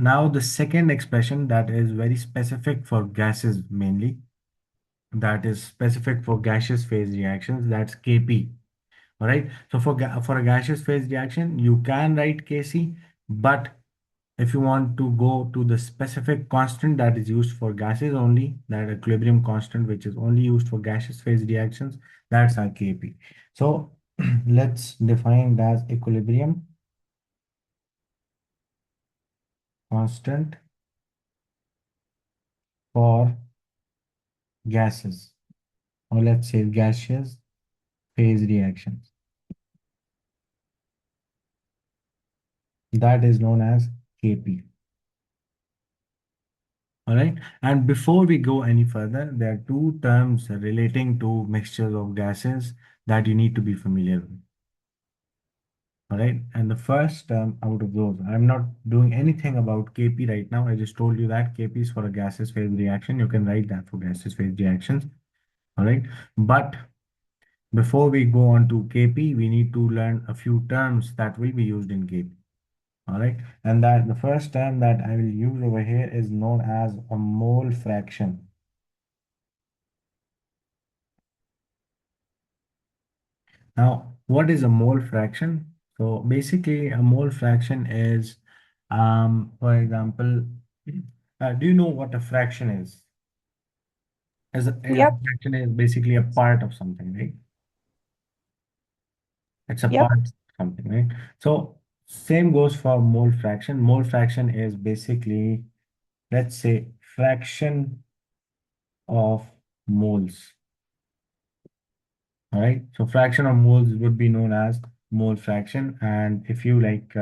Now the second expression that is very specific for gases mainly, that is specific for gaseous phase reactions, that's Kp. All right. So for a gaseous phase reaction, you can write Kc, but if you want to go to the specific constant that is used for gases only, that equilibrium constant, which is only used for gaseous phase reactions, that's our Kp. So let's define it as equilibrium constant for gases, or let's say gaseous phase reactions. That is known as Kp. All right. And before we go any further, there are two terms relating to mixtures of gases that you need to be familiar with. All right. And the first term out of those, I'm not doing anything about Kp right now. I just told you that Kp is for a gaseous phase reaction. You can write that for gaseous phase reactions. All right. But before we go on to Kp, we need to learn a few terms that will be used in Kp. All right. And that the first term that I will use over here is known as a mole fraction. Now, what is a mole fraction? So basically, a mole fraction is, for example, do you know what a fraction is? A Yep. fraction is basically a part of something, right? It's a Yep. part of something, right? So same goes for mole fraction. Mole fraction is basically, let's say, fraction of moles. All right. So fraction of moles would be known as mole fraction. And if you like,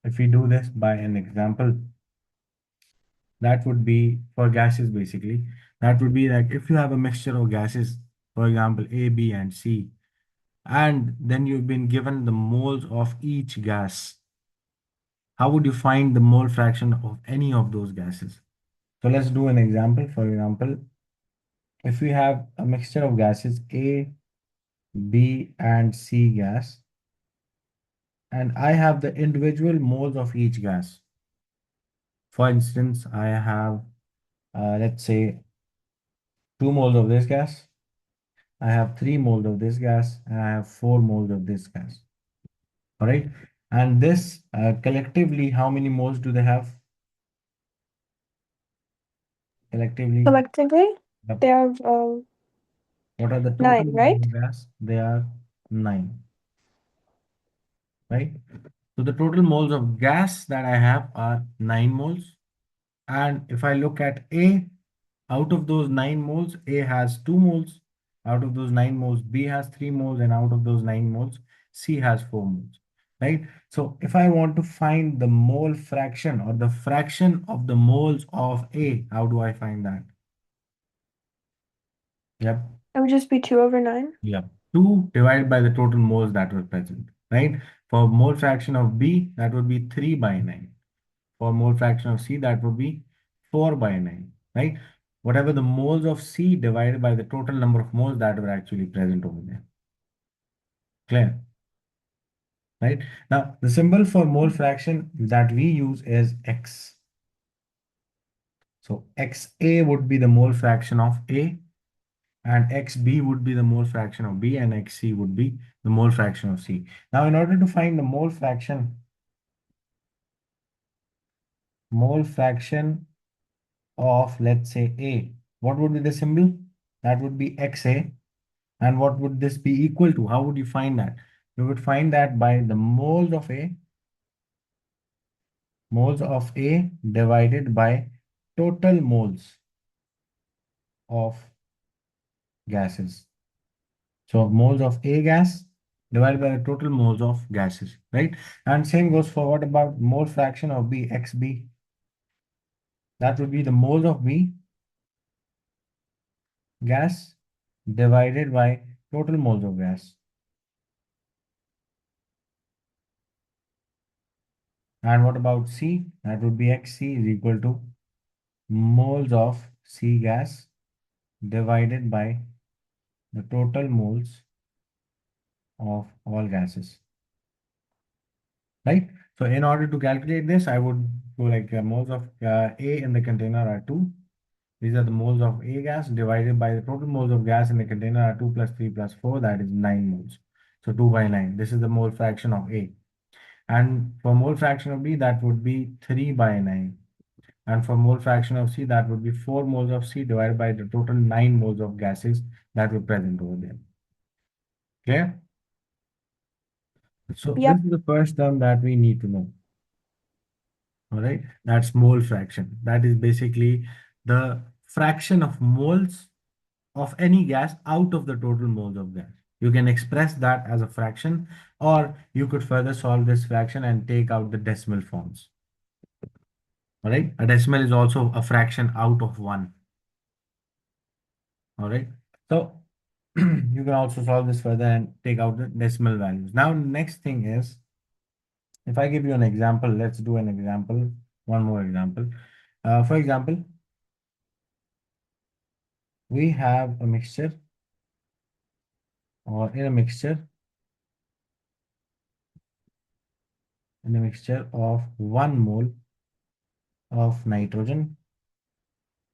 if we do this by an example, that would be for gases basically. That would be like if you have a mixture of gases, for example, A, B, and C, and then you've been given the moles of each gas. How would you find the mole fraction of any of those gases? So let's do an example. For example, if we have a mixture of gases A, B, and C gas, and I have the individual moles of each gas. For instance, I have, let's say, 2 moles of this gas, I have 3 moles of this gas, and I have 4 moles of this gas. All right. And this collectively, how many moles do they have? Collectively, Collectively, the- they have what are the total 9, moles right? of gas? They are 9, right? So the total moles of gas that I have are 9 moles. And if I look at A, out of those 9 moles, A has 2 moles. Out of those 9 moles, B has 3 moles. And out of those 9 moles, C has 4 moles. Right? So if I want to find the mole fraction or the fraction of the moles of A, how do I find that? Yep. It would just be 2/9. Yep. 2 divided by the total moles that were present. Right? For mole fraction of B, that would be 3 by 9. For mole fraction of C, that would be 4 by 9, right? Whatever the moles of C divided by the total number of moles that were actually present over there. Clear, right? Now, the symbol for mole fraction that we use is X. So XA would be the mole fraction of A, and XB would be the mole fraction of B, and XC would be the mole fraction of C. Now, in order to find the mole fraction of, let's say, A, what would be the symbol? That would be XA. And what would this be equal to? How would you find that? You would find that by the moles of A divided by total moles of gases. So moles of A gas divided by the total moles of gases, right? And same goes for what about mole fraction of B, XB? That would be the moles of B gas divided by total moles of gas. And what about C? That would be XC is equal to moles of C gas divided by the total moles of all gases, right? So in order to calculate this, I would So like moles of A in the container are 2. These are the moles of A gas divided by the total moles of gas in the container are 2 plus 3 plus 4, that is 9 moles. So 2 by 9. This is the mole fraction of A. And for mole fraction of B, that would be 3 by 9. And for mole fraction of C, that would be 4 moles of C divided by the total 9 moles of gases that were present over there. Clear? So Yep. this is the first term that we need to know. All right, that's mole fraction. That is basically the fraction of moles of any gas out of the total moles of gas. You can express that as a fraction, or you could further solve this fraction and take out the decimal forms. All right, a decimal is also a fraction out of 1. All right, so you can also solve this further and take out the decimal values. Now, next thing is, if I give you an example, let's do an example, one more example. For example, we have a mixture, or in a mixture of 1 mole of nitrogen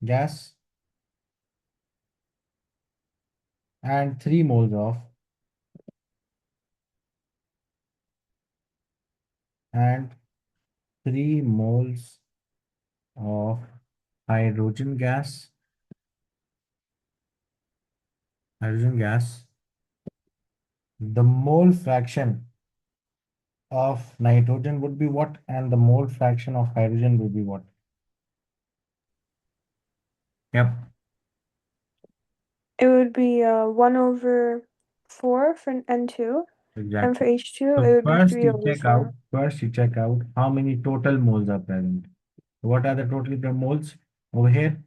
gas and 3 moles of and 3 moles of hydrogen gas. The mole fraction of nitrogen would be what, and the mole fraction of hydrogen would be what? Yep, It would be 1/4 for N2, and for exactly. H2, So it would be 3/4. first you check out how many total moles are present. What are the total moles over here?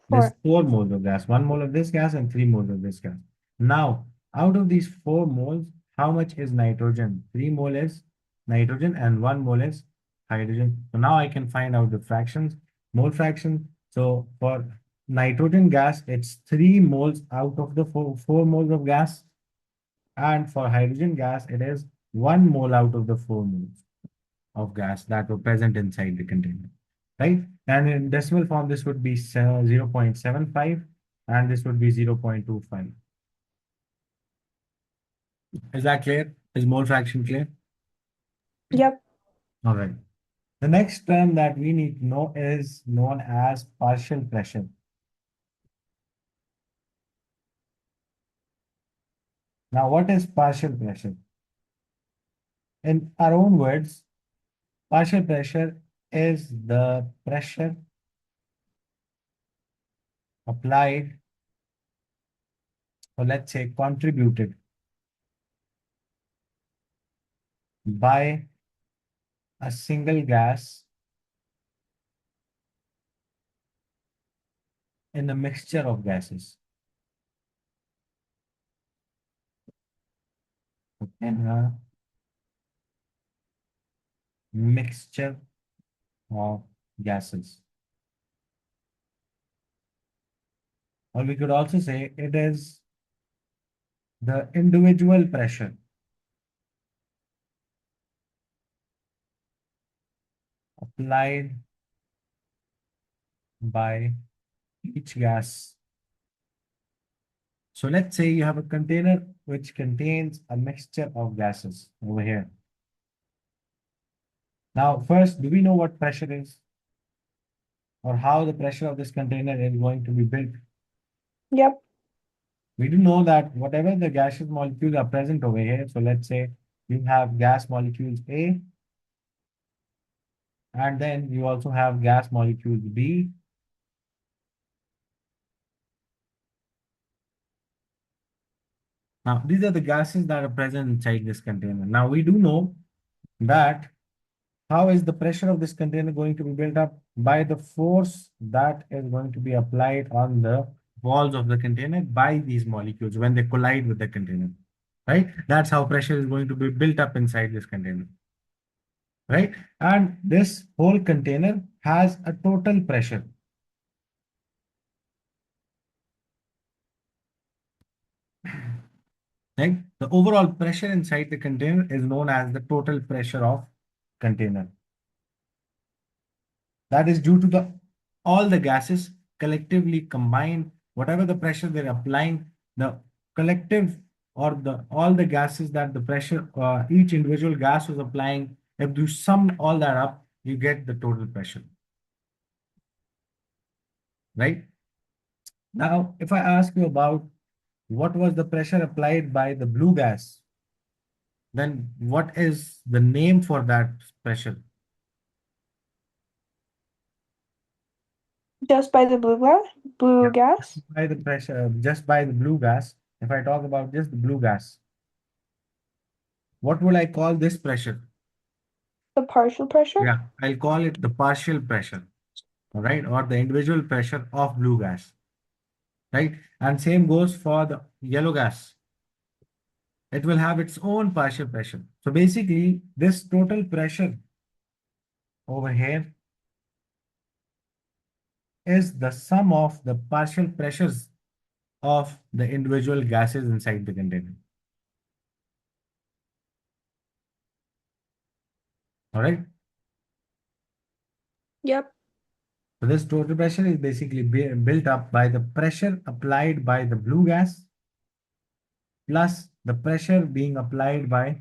There's 4. 4 moles of gas, 1 mole of this gas and 3 moles of this gas. Now, out of these 4 moles, how much is nitrogen? 3 mole is nitrogen and 1 mole is hydrogen. So now I can find out the fractions, mole fraction. So for nitrogen gas, it's 3 moles out of the 4 moles of gas. And for hydrogen gas, it is 1 mole out of the 4 moles of gas that were present inside the container, right? And in decimal form, this would be 0.75 and this would be 0.25. Is that clear? Is mole fraction clear? Yep. All right. The next term that we need to know is known as partial pressure. Now, what is partial pressure? In our own words, partial pressure is the pressure applied, or let's say contributed by a single gas in a mixture of gases. In a mixture of gases. Or we could also say it is the individual pressure applied by each gas. So let's say you have a container which contains a mixture of gases over here. Now, first, do we know what pressure is? Or how the pressure of this container is going to be built? Yep. We do know that whatever the gaseous molecules are present over here, so let's say you have gas molecules A, and then you also have gas molecules B. Now, these are the gases that are present inside this container. Now, we do know that how is the pressure of this container going to be built up? By the force that is going to be applied on the walls of the container by these molecules when they collide with the container, right? That's how pressure is going to be built up inside this container, right? And this whole container has a total pressure. Right? The overall pressure inside the container is known as the total pressure of container. That is due to all the gases collectively combined, whatever the pressure they're applying, the collective or the all the gases that the pressure each individual gas was applying, if you sum all that up, you get the total pressure, right? Now, if I ask you about what was the pressure applied by the blue gas, then what is the name for that pressure? Just by the blue Yeah. gas, By the pressure, just by the blue gas. If I talk about just the blue gas, what would I call this pressure? the partial pressure, Yeah, I'll call it the partial pressure, all right, or the individual pressure of blue gas, right? And same goes for the yellow gas. It will have its own partial pressure. So basically, this total pressure over here is the sum of the partial pressures of the individual gases inside the container. All right. yep, So this total pressure is basically built up by the pressure applied by the blue gas plus the pressure being applied by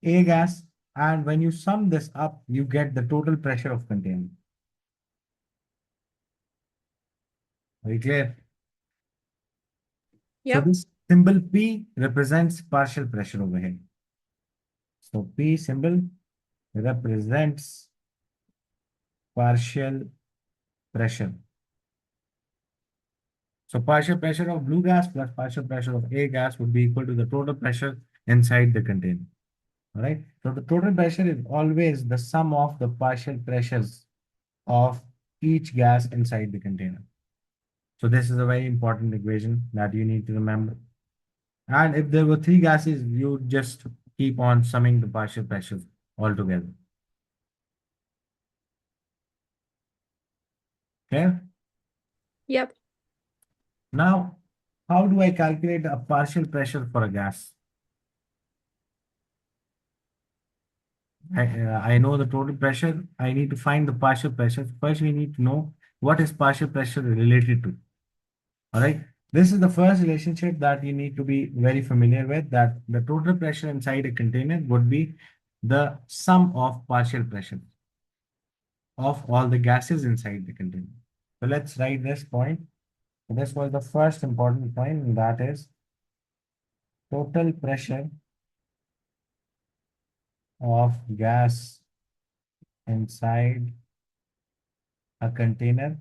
A gas. And when you sum this up, you get the total pressure of container. Very clear? So yep, this symbol P represents partial pressure over here. So P symbol represents partial pressure. So partial pressure of blue gas plus partial pressure of A gas would be equal to the total pressure inside the container. All right. So the total pressure is always the sum of the partial pressures of each gas inside the container. So this is a very important equation that you need to remember. And if there were three gases, you just keep on summing the partial pressures altogether. Okay. yep, Now, how do I calculate a partial pressure for a gas? I know the total pressure. I need to find the partial pressure. First, we need to know what is partial pressure related to. All right. This is the first relationship that you need to be very familiar with, that the total pressure inside a container would be the sum of partial pressure of all the gases inside the container. So let's write this point. This was the first important point, and that is total pressure of gas inside a container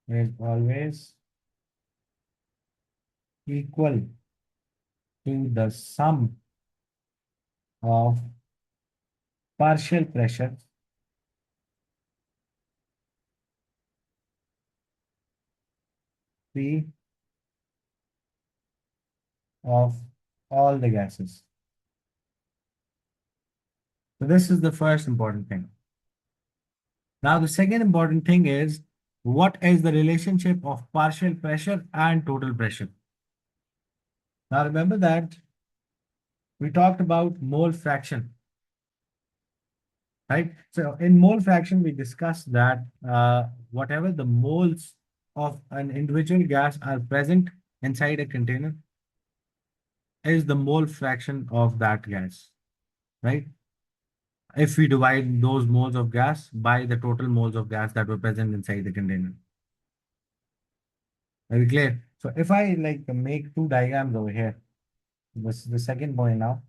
is always equal to the sum of partial pressure P of all the gases. So this is the first important thing. Now the second important thing is, what is the relationship of partial pressure and total pressure? Now remember that we talked about mole fraction, right? So in mole fraction, we discussed that whatever the moles of an individual gas are present inside a container is the mole fraction of that gas, right? If we divide those moles of gas by the total moles of gas that were present inside the container. Very clear? So if I like make two diagrams over here, this is the second point now.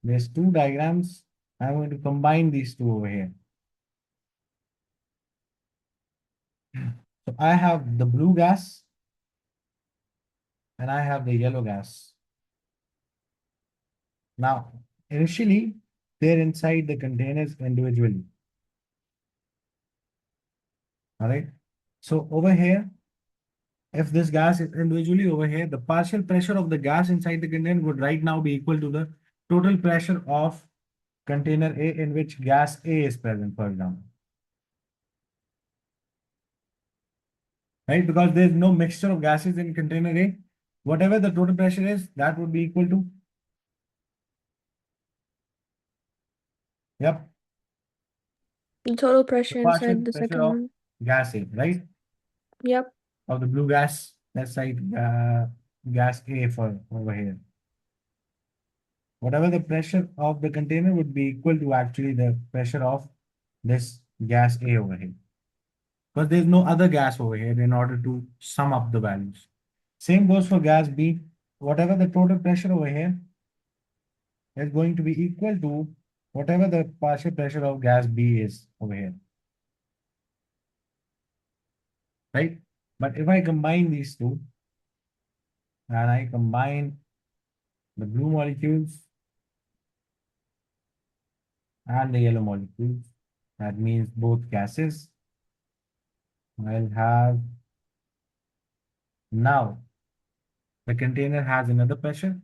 There's two diagrams. I'm going to combine these two over here. So I have the blue gas and I have the yellow gas. Now, initially, they're inside the containers individually. All right. So over here, if this gas is individually over here, the partial pressure of the gas inside the container would right now be equal to the total pressure of container A in which gas A is present, for example. Right? Because there's no mixture of gases in container A. Whatever the total pressure is, that would be equal to, yep, The total The pressure partial inside the pressure second of one. gas A, right? Yep. Of the blue gas, let's write gas A for over here. Whatever the pressure of the container would be equal to actually the pressure of this gas A over here. Because there's no other gas over here in order to sum up the values. Same goes for gas B. Whatever the total pressure over here is going to be equal to whatever the partial pressure of gas B is over here. Right? But if I combine these two and I combine the blue molecules and the yellow molecules, that means both gases, I'll have now the container has another pressure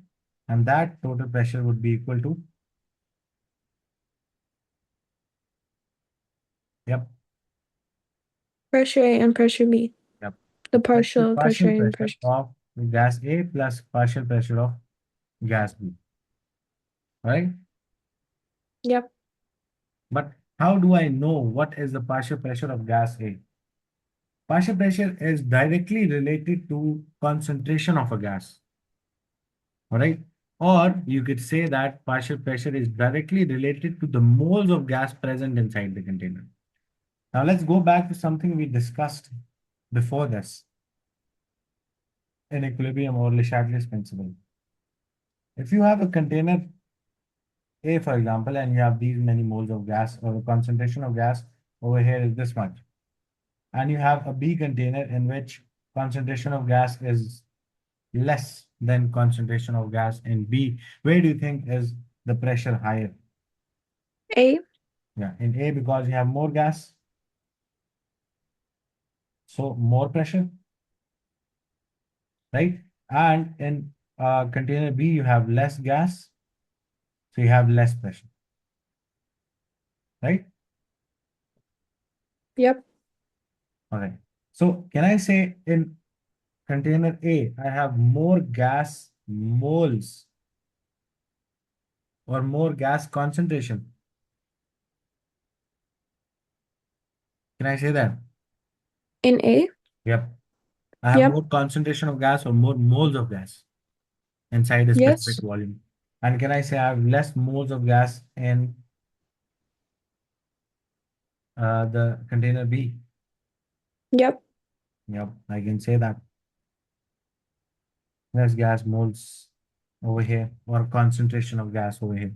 and that total pressure would be equal to, yep, Pressure A and pressure B. yep. The That's the partial pressure partial A and pressure pressure. of gas A plus partial pressure of gas B, right? Yep. But how do I know what is the partial pressure of gas A? Partial pressure is directly related to concentration of a gas, all right? Or you could say that partial pressure is directly related to the moles of gas present inside the container. Now let's go back to something we discussed before this in equilibrium or Le Chatelier's principle. If you have a container A, for example, and you have these many moles of gas or the concentration of gas over here is this much, and you have a B container in which concentration of gas is less than concentration of gas in B, where do you think is the pressure higher? A. Yeah, in A because you have more gas, so more pressure, right? And in container B, you have less gas, so you have less pressure, right? Yep. All right. So can I say in container A, I have more gas moles or more gas concentration? Can I say that? In A. Yep. I have Yep. more concentration of gas or more moles of gas inside a specific Yes. volume. And can I say I have less moles of gas in the container B? Yep. Yep, I can say that. Less gas moles over here or concentration of gas over here,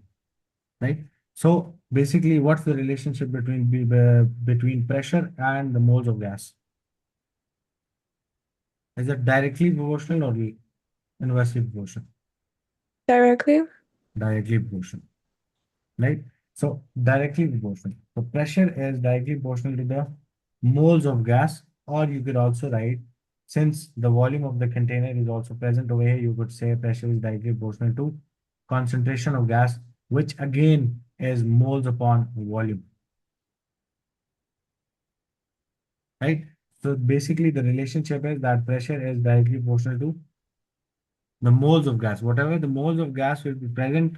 right? So basically, what's the relationship between pressure and the moles of gas? Is it directly proportional or inversely proportional? Directly. Directly proportional, right? So directly proportional. So pressure is directly proportional to the moles of gas, or you could also write, since the volume of the container is also present over here, you could say pressure is directly proportional to concentration of gas, which again is moles upon volume, right? So basically the relationship is that pressure is directly proportional to the moles of gas. Whatever the moles of gas will be present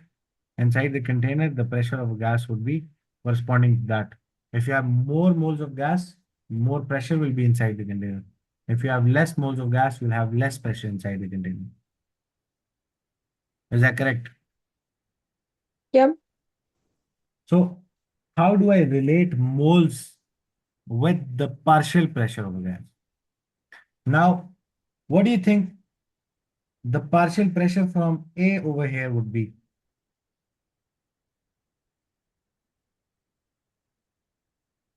inside the container, the pressure of gas would be corresponding to that. If you have more moles of gas, more pressure will be inside the container. If you have less moles of gas, you'll have less pressure inside the container. Is that correct? Yep. So how do I relate moles with the partial pressure of a gas? Now, what do you think the partial pressure from A over here would be?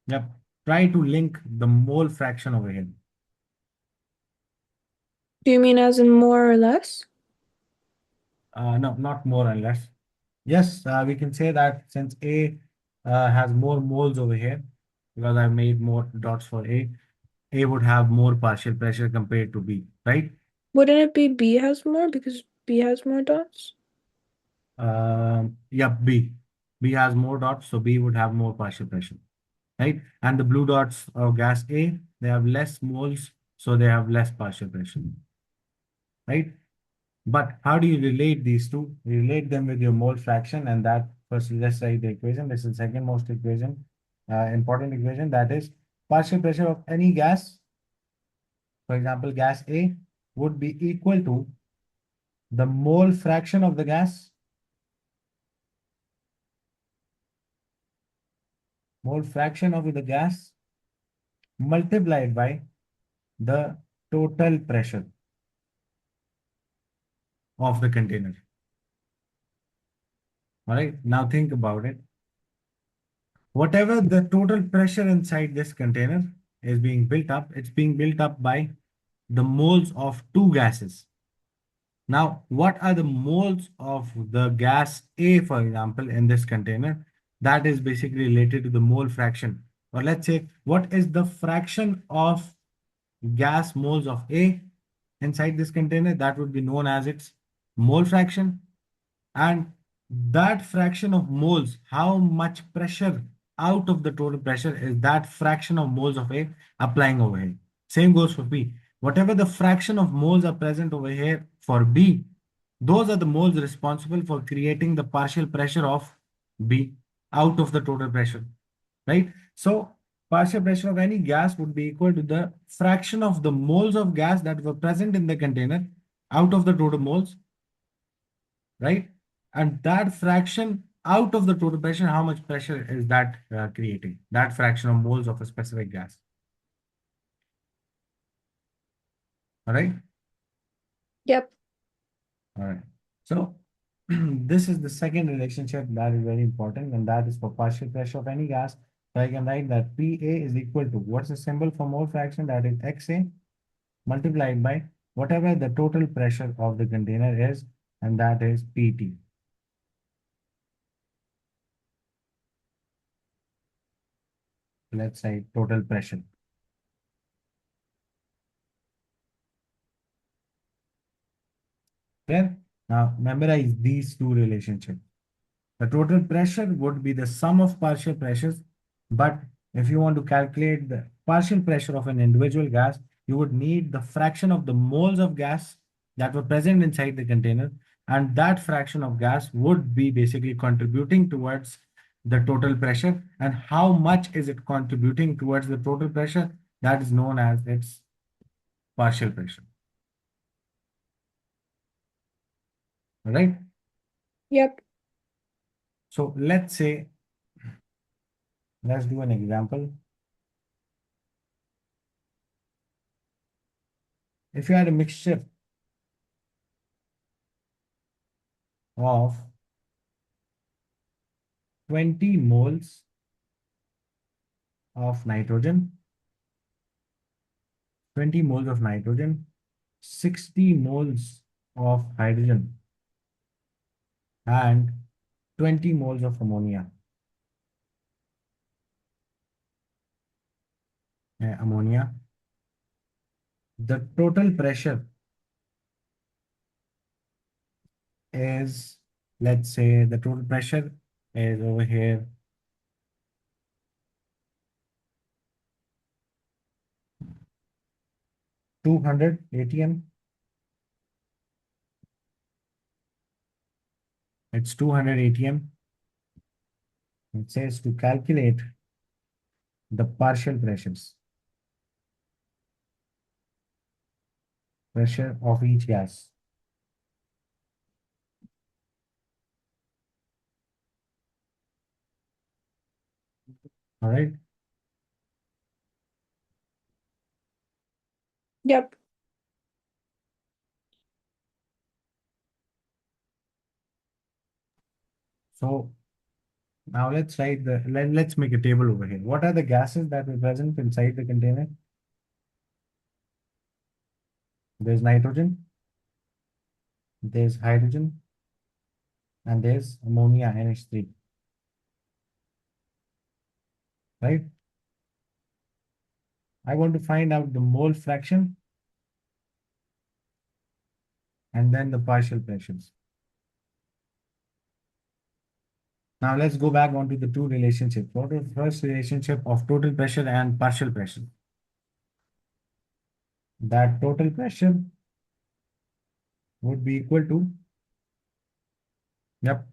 Yep. Try to link the mole fraction over here. Do you mean as in more or less? No, not more and less. Yes, we can say that since A has more moles over here, because I've made more dots for A would have more partial pressure compared to B, right? Wouldn't it be B has more because B has more dots? Yeah, B. B has more dots, so B would have more partial pressure, right? And the blue dots of gas A, they have less moles, so they have less partial pressure, right? But how do you relate these two? You relate them with your mole fraction, and that first let's write the equation. This is the second most equation important equation, that is partial pressure of any gas, for example, gas A, would be equal to the mole fraction of the gas, multiplied by the total pressure of the container. All right, now think about it. Whatever the total pressure inside this container is being built up, it's being built up by the moles of two gases. Now, what are the moles of the gas A, for example, in this container? That is basically related to the mole fraction. Or let's say, what is the fraction of gas moles of A inside this container? That would be known as its mole fraction. And that fraction of moles, how much pressure out of the total pressure is that fraction of moles of A applying over here? Same goes for B. Whatever the fraction of moles are present over here for B, those are the moles responsible for creating the partial pressure of B out of the total pressure, right? So partial pressure of any gas would be equal to the fraction of the moles of gas that were present in the container out of the total moles, right? And that fraction out of the total pressure, how much pressure is that creating? That fraction of moles of a specific gas. All right. Yep. All right. So this is the second relationship that is very important, and that is for partial pressure of any gas. So I can write that PA is equal to, what's the symbol for mole fraction? That is XA multiplied by whatever the total pressure of the container is, and that is PT. Let's say total pressure. Clear? Now memorize these two relationships. The total pressure would be the sum of partial pressures, but if you want to calculate the partial pressure of an individual gas, you would need the fraction of the moles of gas that were present inside the container, and that fraction of gas would be basically contributing towards the total pressure. And how much is it contributing towards the total pressure? That is known as its partial pressure. All right? Yep. So let's say, let's do an example. If you had a mixture of 20 moles of nitrogen, 20 moles of nitrogen, 60 moles of hydrogen, and 20 moles of ammonia. The total pressure is, let's say the total pressure is over here 200 atm. It's 200 atm. It says to calculate the partial pressure of each gas. All right. Yep. So now let's write let's make a table over here. What are the gases that were present inside the container? There's nitrogen, there's hydrogen, and there's ammonia NH3, right? I want to find out the mole fraction and then the partial pressures. Now let's go back onto the two relationships. What is the first relationship of total pressure and partial pressure? That total pressure would be equal to, yep,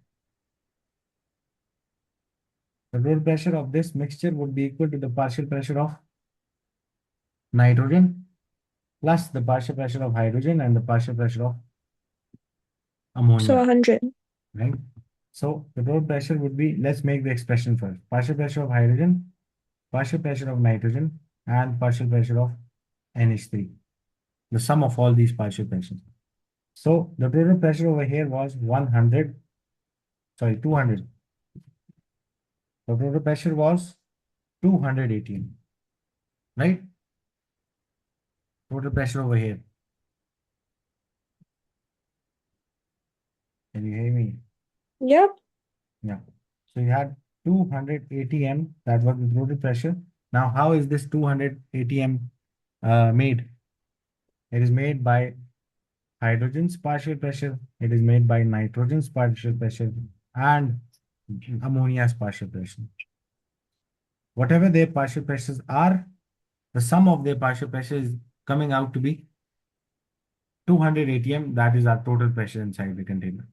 The total pressure of this mixture would be equal to the partial pressure of nitrogen plus the partial pressure of hydrogen and the partial pressure of So ammonia, 100. right? So the total pressure would be, let's make the expression first. Partial pressure of hydrogen, partial pressure of nitrogen, and partial pressure of NH3. The sum of all these partial pressures. So the total pressure over here was 200. The total pressure was 200 atm, right? Total pressure over here. Can you hear me? Yep. Yeah. So you had 200 atm, that was the total pressure. Now, how is this 200 atm made? It is made by hydrogen's partial pressure, it is made by nitrogen's partial pressure, and ammonia's partial pressure. Whatever their partial pressures are, the sum of their partial pressure is coming out to be 200 atm. That is our total pressure inside the container,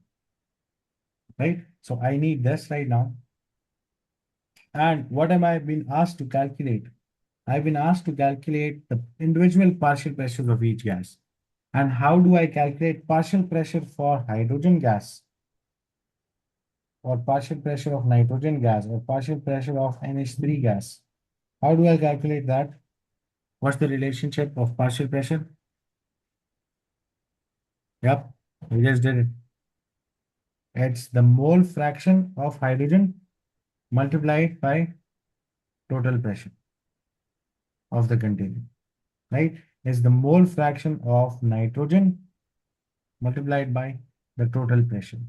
right? So I need this right now. And what am I being asked to calculate? I've been asked to calculate the individual partial pressures of each gas. And how do I calculate partial pressure for hydrogen gas, or partial pressure of nitrogen gas, or partial pressure of NH3 gas? How do I calculate that? What's the relationship of partial pressure? Yep, we just did it. It's the mole fraction of hydrogen multiplied by total pressure of the container, right? It's the mole fraction of nitrogen multiplied by the total pressure.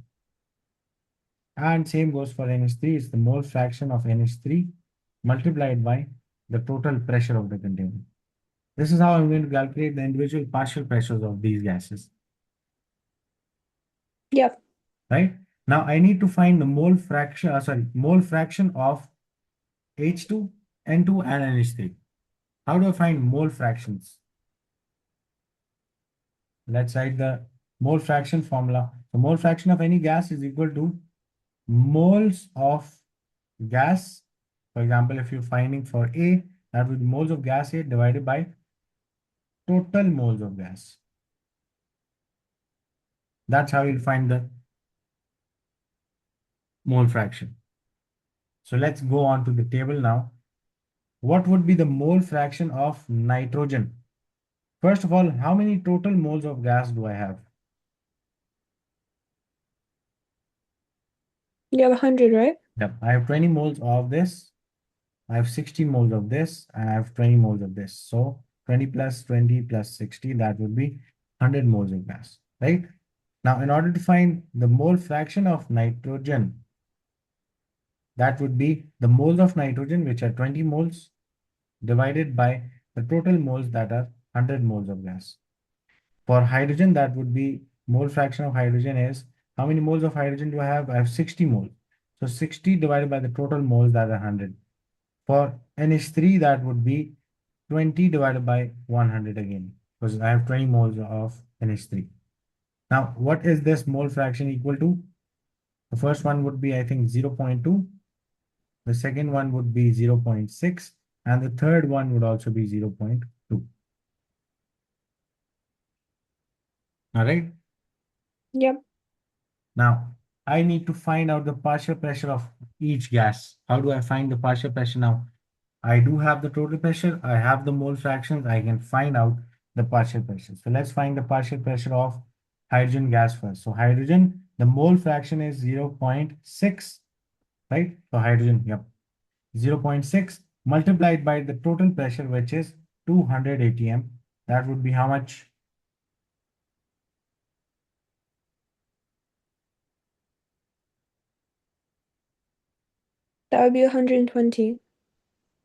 And same goes for NH3. It's the mole fraction of NH3 multiplied by the total pressure of the container. This is how I'm going to calculate the individual partial pressures of these gases, Yep. right? Now I need to find the mole fraction of H2, N2, and NH3. How do I find mole fractions? Let's write the mole fraction formula. The mole fraction of any gas is equal to moles of gas. For example, if you're finding for A, that would be moles of gas A divided by total moles of gas. That's how you'll find the mole fraction. So let's go on to the table now. What would be the mole fraction of nitrogen? First of all, how many total moles of gas do I have? You have 100, right? Yep, I have 20 moles of this. I have 60 moles of this, and I have 20 moles of this. So 20 plus 20 plus 60, that would be 100 moles of gas, right? Now, in order to find the mole fraction of nitrogen, that would be the moles of nitrogen, which are 20 moles, divided by the total moles, that are 100 moles of gas. For hydrogen, that would be mole fraction of hydrogen is, how many moles of hydrogen do I have? I have 60 moles. So 60 divided by the total moles, that are 100. For NH3, that would be 20 divided by 100 again, because I have 20 moles of NH3. Now, what is this mole fraction equal to? The first one would be, I think, 0.2. The second one would be 0.6. And the third one would also be 0.2. All right. Yep. Now, I need to find out the partial pressure of each gas. How do I find the partial pressure now? I do have the total pressure. I have the mole fractions. I can find out the partial pressure. So let's find the partial pressure of hydrogen gas first. So hydrogen, the mole fraction is 0.6, right? So hydrogen, yep, 0.6 multiplied by the total pressure, which is 200 atm. That would be how much? That would be 120.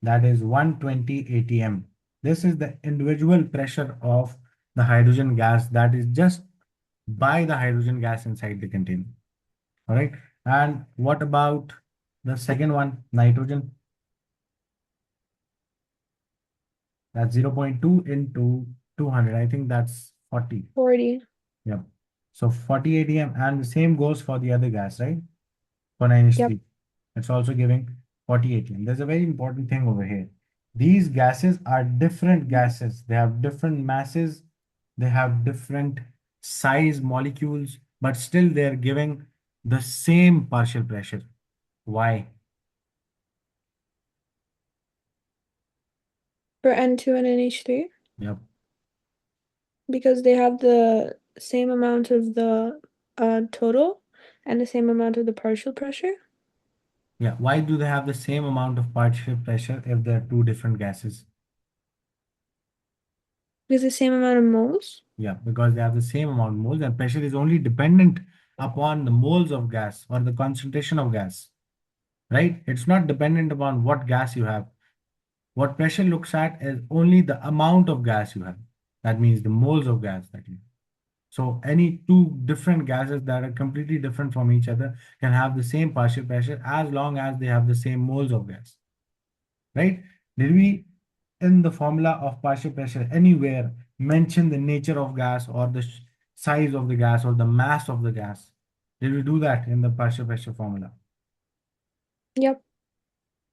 That is 120 atm. This is the individual pressure of the hydrogen gas that is just by the hydrogen gas inside the container. All right. And what about the second one, nitrogen? That's 0.2 into 200. I think that's 40. 40. Yep. So 40 atm, and the same goes for the other gas, right? For NH3. Yep. It's also giving 40 atm. There's a very important thing over here. These gases are different gases. They have different masses. They have different size molecules, but still they're giving the same partial pressure. Why? For N2 and NH3, Yep. because they have the same amount of the total and the same amount of the partial pressure. Yeah. Why do they have the same amount of partial pressure if they're two different gases? Because the same amount of moles. Yeah, because they have the same amount of moles, and pressure is only dependent upon the moles of gas or the concentration of gas, right? It's not dependent upon what gas you have. What pressure looks at is only the amount of gas you have. That means the moles of gas that you have. So any two different gases that are completely different from each other can have the same partial pressure as long as they have the same moles of gas, right? Did we, in the formula of partial pressure, anywhere mention the nature of gas or the size of the gas or the mass of the gas? Did we do that in the partial pressure formula? Yep.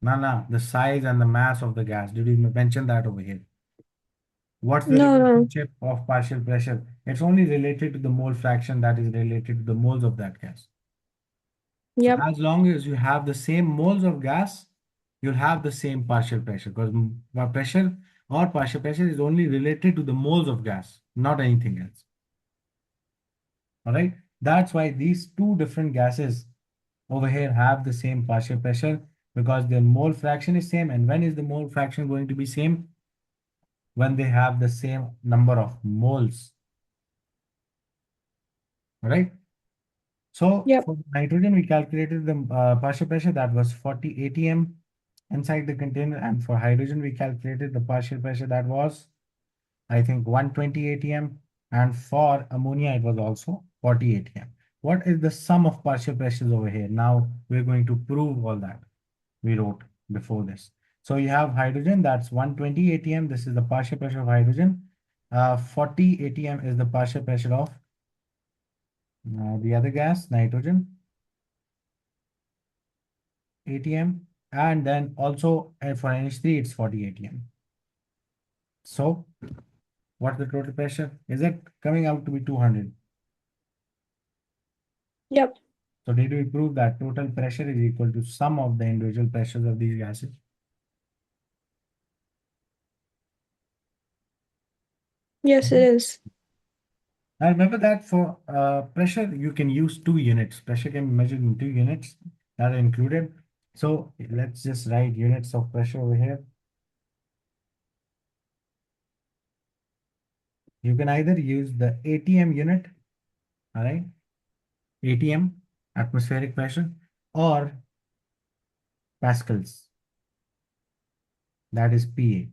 No, no, the size and the mass of the gas. Did we mention that over here? What's the No, no. relationship of partial pressure? It's only related to the mole fraction that is related to the moles of that gas. So Yep. as long as you have the same moles of gas, you'll have the same partial pressure because pressure or partial pressure is only related to the moles of gas, not anything else. All right. That's why these two different gases over here have the same partial pressure because their mole fraction is same. And when is the mole fraction going to be same? When they have the same number of moles. All right. So Yep. for nitrogen, we calculated the partial pressure that was 40 atm inside the container. And for hydrogen, we calculated the partial pressure that was, I think, 120 atm. And for ammonia, it was also 40 atm. What is the sum of partial pressures over here? Now we're going to prove all that we wrote before this. So you have hydrogen, that's 120 atm. This is the partial pressure of hydrogen. 40 atm is the partial pressure of the other gas, nitrogen. atm, and then also for NH3 it's 40 atm. So what's the total pressure? Is it coming out to be 200? Yep. So did we prove that total pressure is equal to sum of the individual pressures of these gases? Yes, it is. Now remember that for pressure you can use 2 units. Pressure can be measured in 2 units that are included. So let's just write units of pressure over here. You can either use the ATM unit, all right? ATM, atmospheric pressure, or pascals, that is PA.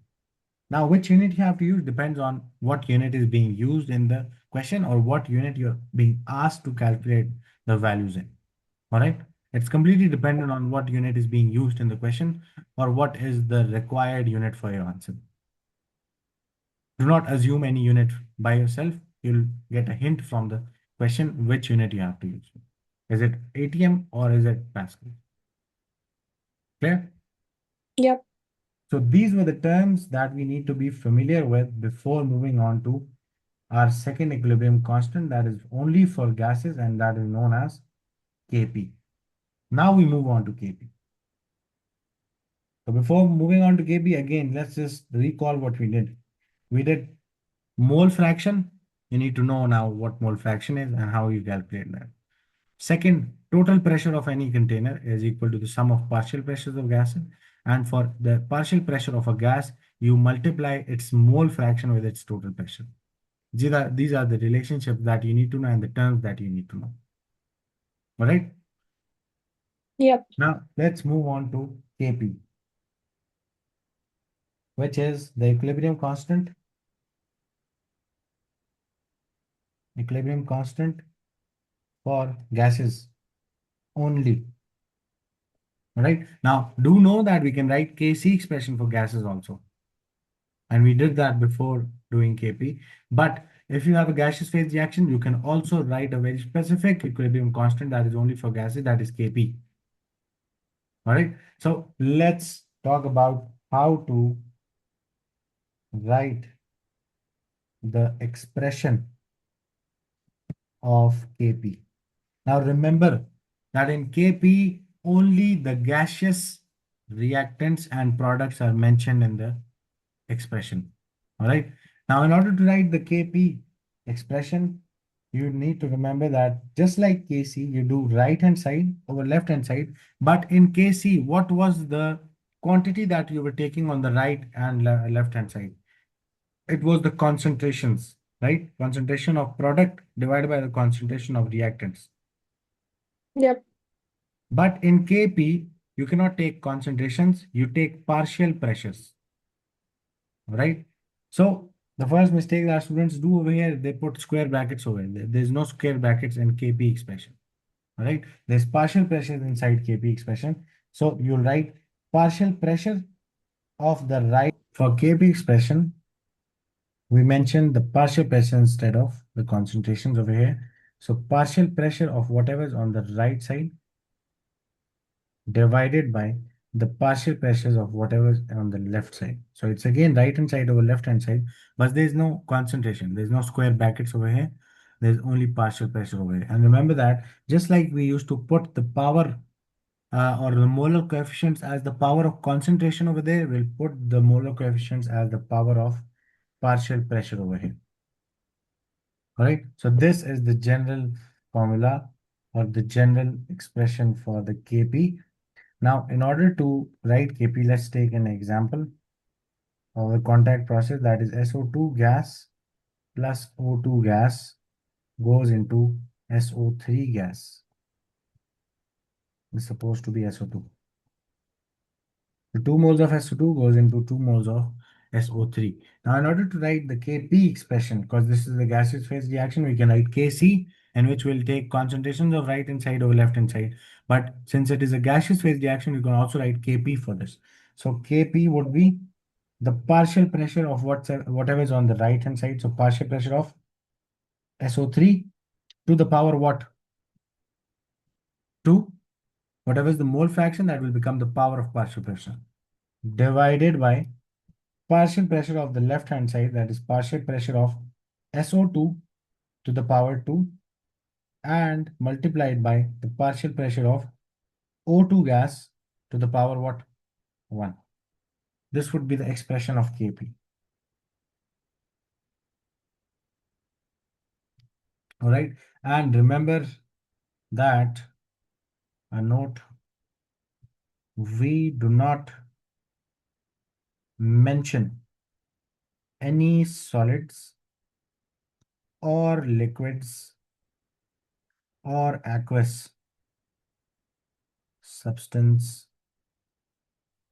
Now, which unit you have to use depends on what unit is being used in the question or what unit you're being asked to calculate the values in. All right. It's completely dependent on what unit is being used in the question or what is the required unit for your answer. Do not assume any unit by yourself. You'll get a hint from the question which unit you have to use. Is it ATM or is it Pascal? Clear? Yep. So these were the terms that we need to be familiar with before moving on to our second equilibrium constant that is only for gases and that is known as Kp. Now we move on to Kp. So before moving on to Kp, again, let's just recall what we did. We did mole fraction. You need to know now what mole fraction is and how you calculate that. Second, total pressure of any container is equal to the sum of partial pressures of gases. And for the partial pressure of a gas, you multiply its mole fraction with its total pressure. These are the relationships that you need to know and the terms that you need to know. All right. Yep. Now let's move on to Kp, which is the equilibrium constant for gases only. All right. Now do know that we can write Kc expression for gases also. And we did that before doing Kp. But if you have a gaseous phase reaction, you can also write a very specific equilibrium constant that is only for gases, that is Kp. All right. So let's talk about how to write the expression of Kp. Now remember that in Kp only the gaseous reactants and products are mentioned in the expression. All right. Now in order to write the Kp expression, you need to remember that just like Kc, you do right hand side over left hand side. But in Kc, what was the quantity that you were taking on the right and left hand side? It was the concentrations, right? Concentration of product divided by the concentration of reactants. Yep. But in Kp, you cannot take concentrations, you take partial pressures, right? So the first mistake that students do over here, they put square brackets over there. There's no square brackets in Kp expression, all right? There's partial pressure inside Kp expression. So you'll write partial pressure of the right. For Kp expression, we mentioned the partial pressure instead of the concentrations over here. So partial pressure of whatever is on the right side divided by the partial pressures of whatever is on the left side. So it's again right hand side over left hand side, but there's no concentration. There's no square brackets over here. There's only partial pressure over here. And remember that just like we used to put the power or the molar coefficients as the power of concentration over there, we'll put the molar coefficients as the power of partial pressure over here. All right. So this is the general formula or the general expression for the Kp. Now, in order to write Kp, let's take an example of the contact process, that is SO2 gas plus O2 gas goes into SO3 gas. It's supposed to be SO2. The 2 moles of SO2 goes into 2 moles of SO3. Now, in order to write the Kp expression, because this is the gaseous phase reaction, we can write Kc, in which we'll take concentrations of right hand side over left hand side. But since it is a gaseous phase reaction, we can also write Kp for this. So Kp would be the partial pressure of whatever is on the right hand side. So partial pressure of SO3 to the power what? 2. Whatever is the mole fraction, that will become the power of partial pressure divided by partial pressure of the left hand side, that is partial pressure of SO2 to the power 2, and multiplied by the partial pressure of O2 gas to the power what? 1. This would be the expression of Kp. All right. And remember that a note, we do not mention any solids or liquids or aqueous substance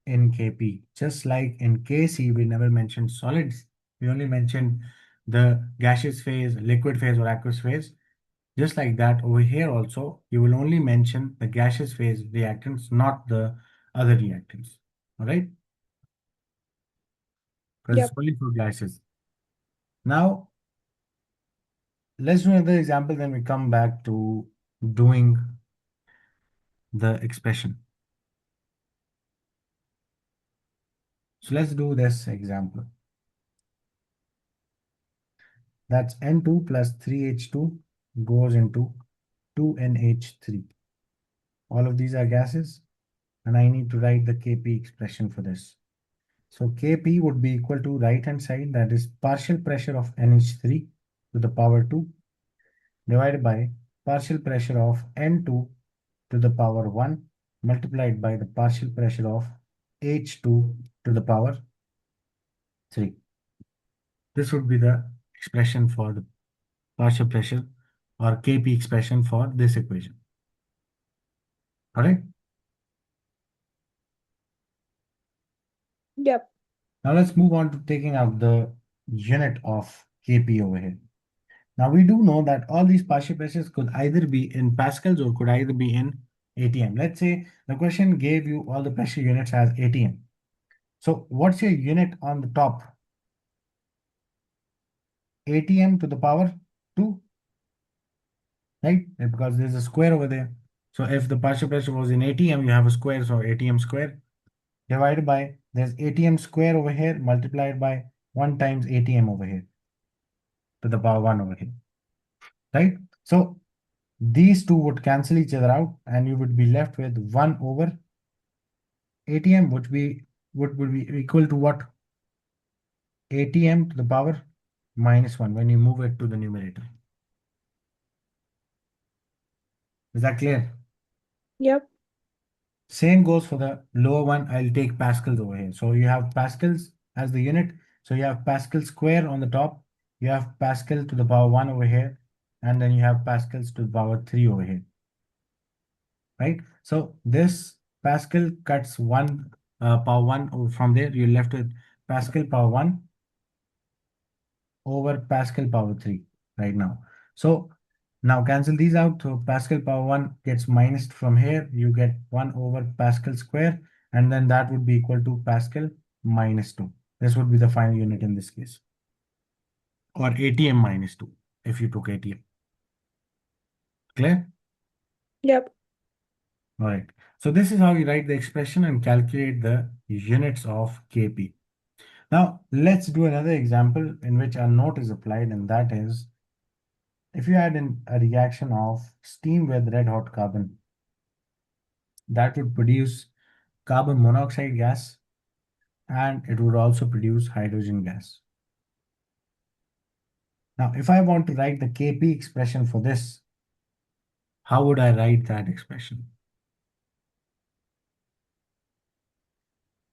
in Kp. Just like in Kc, we never mentioned solids. We only mentioned the gaseous phase, liquid phase, or aqueous phase. Just like that, over here also, you will only mention the gaseous phase reactants, not the other reactants. All right? Because it's Yep. only for gases. Now, let's do another example, then we come back to doing the expression. So let's do this example. That's N2 plus 3H2 goes into 2NH3. All of these are gases, and I need to write the Kp expression for this. So Kp would be equal to right hand side, that is partial pressure of NH3 to the power 2 divided by partial pressure of N2 to the power 1 multiplied by the partial pressure of H2 to the power 3. This would be the expression for the partial pressure or Kp expression for this equation. All right. Yep. Now let's move on to taking out the unit of Kp over here. Now we do know that all these partial pressures could either be in pascals or could either be in ATM. Let's say the question gave you all the pressure units as ATM. So what's your unit on the top? ATM to the power 2, right? Because there's a square over there. So if the partial pressure was in ATM, you have a square, so ATM square divided by, there's ATM square over here multiplied by 1 times ATM over here to the power 1 over here, right? So these two would cancel each other out and you would be left with 1 over ATM, which would be equal to what? ATM to the power minus 1 when you move it to the numerator. Is that clear? Yep. Same goes for the lower one. I'll take pascals over here. So you have pascals as the unit. So you have Pascal square on the top. You have Pascal to the power 1 over here. And then you have Pascals to the power 3 over here. Right? So this Pascal cuts 1 power 1 from there. You're left with Pascal power 1 over Pascal power 3 right now. So now cancel these out. So Pascal power 1 gets minused from here. You get 1 over Pascal square, and then that would be equal to Pascal minus 2. This would be the final unit in this case. Or ATM minus 2 if you took ATM. Clear? Yep. All right. So this is how you write the expression and calculate the units of Kp. Now let's do another example in which a note is applied, and that is if you had a reaction of steam with red hot carbon, that would produce carbon monoxide gas and it would also produce hydrogen gas. Now, if I want to write the Kp expression for this, how would I write that expression?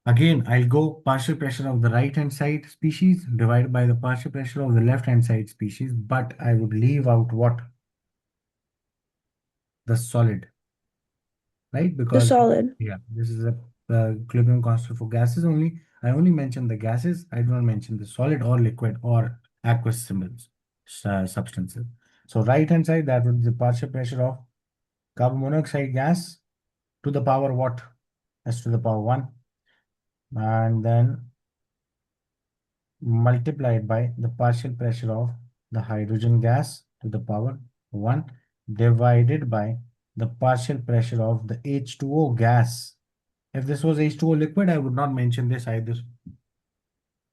Again, I'll go partial pressure of the right hand side species divided by the partial pressure of the left hand side species, but I would leave out what? The solid, right? The Because solid. yeah, this is a equilibrium constant for gases only. I only mention the gases. I do not mention the solid or liquid or aqueous symbols, substances. So right hand side, that would be the partial pressure of carbon monoxide gas to the power what? S to the power 1. And then multiplied by the partial pressure of the hydrogen gas to the power 1 divided by the partial pressure of the H2O gas. If this was H2O liquid, I would not mention this either.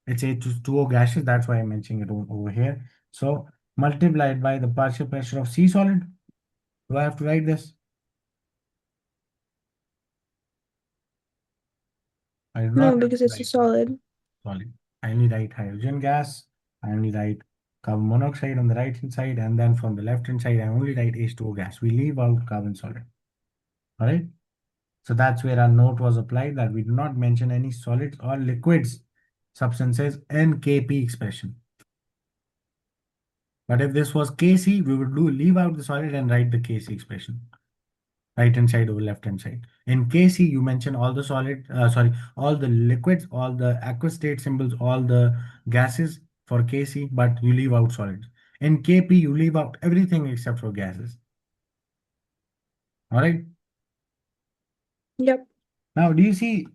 It's H2O gases, that's why I'm mentioning it over here. So multiplied by the partial pressure of C solid. Do I have to write this? I do not No, have because to it's a write solid. solid. I only write hydrogen gas. I only write carbon monoxide on the right hand side, and then from the left hand side, I only write H2O gas. We leave out carbon solid. All right. So that's where our note was applied that we do not mention any solids or liquids substances in Kp expression. But if this was Kc, we would leave out the solid and write the Kc expression. Right hand side over left hand side. In Kc, you mention all the all the liquids, all the aqueous state symbols, all the gases for Kc, but you leave out solids. In Kp, you leave out everything except for gases. All right. Yep. Now, do you see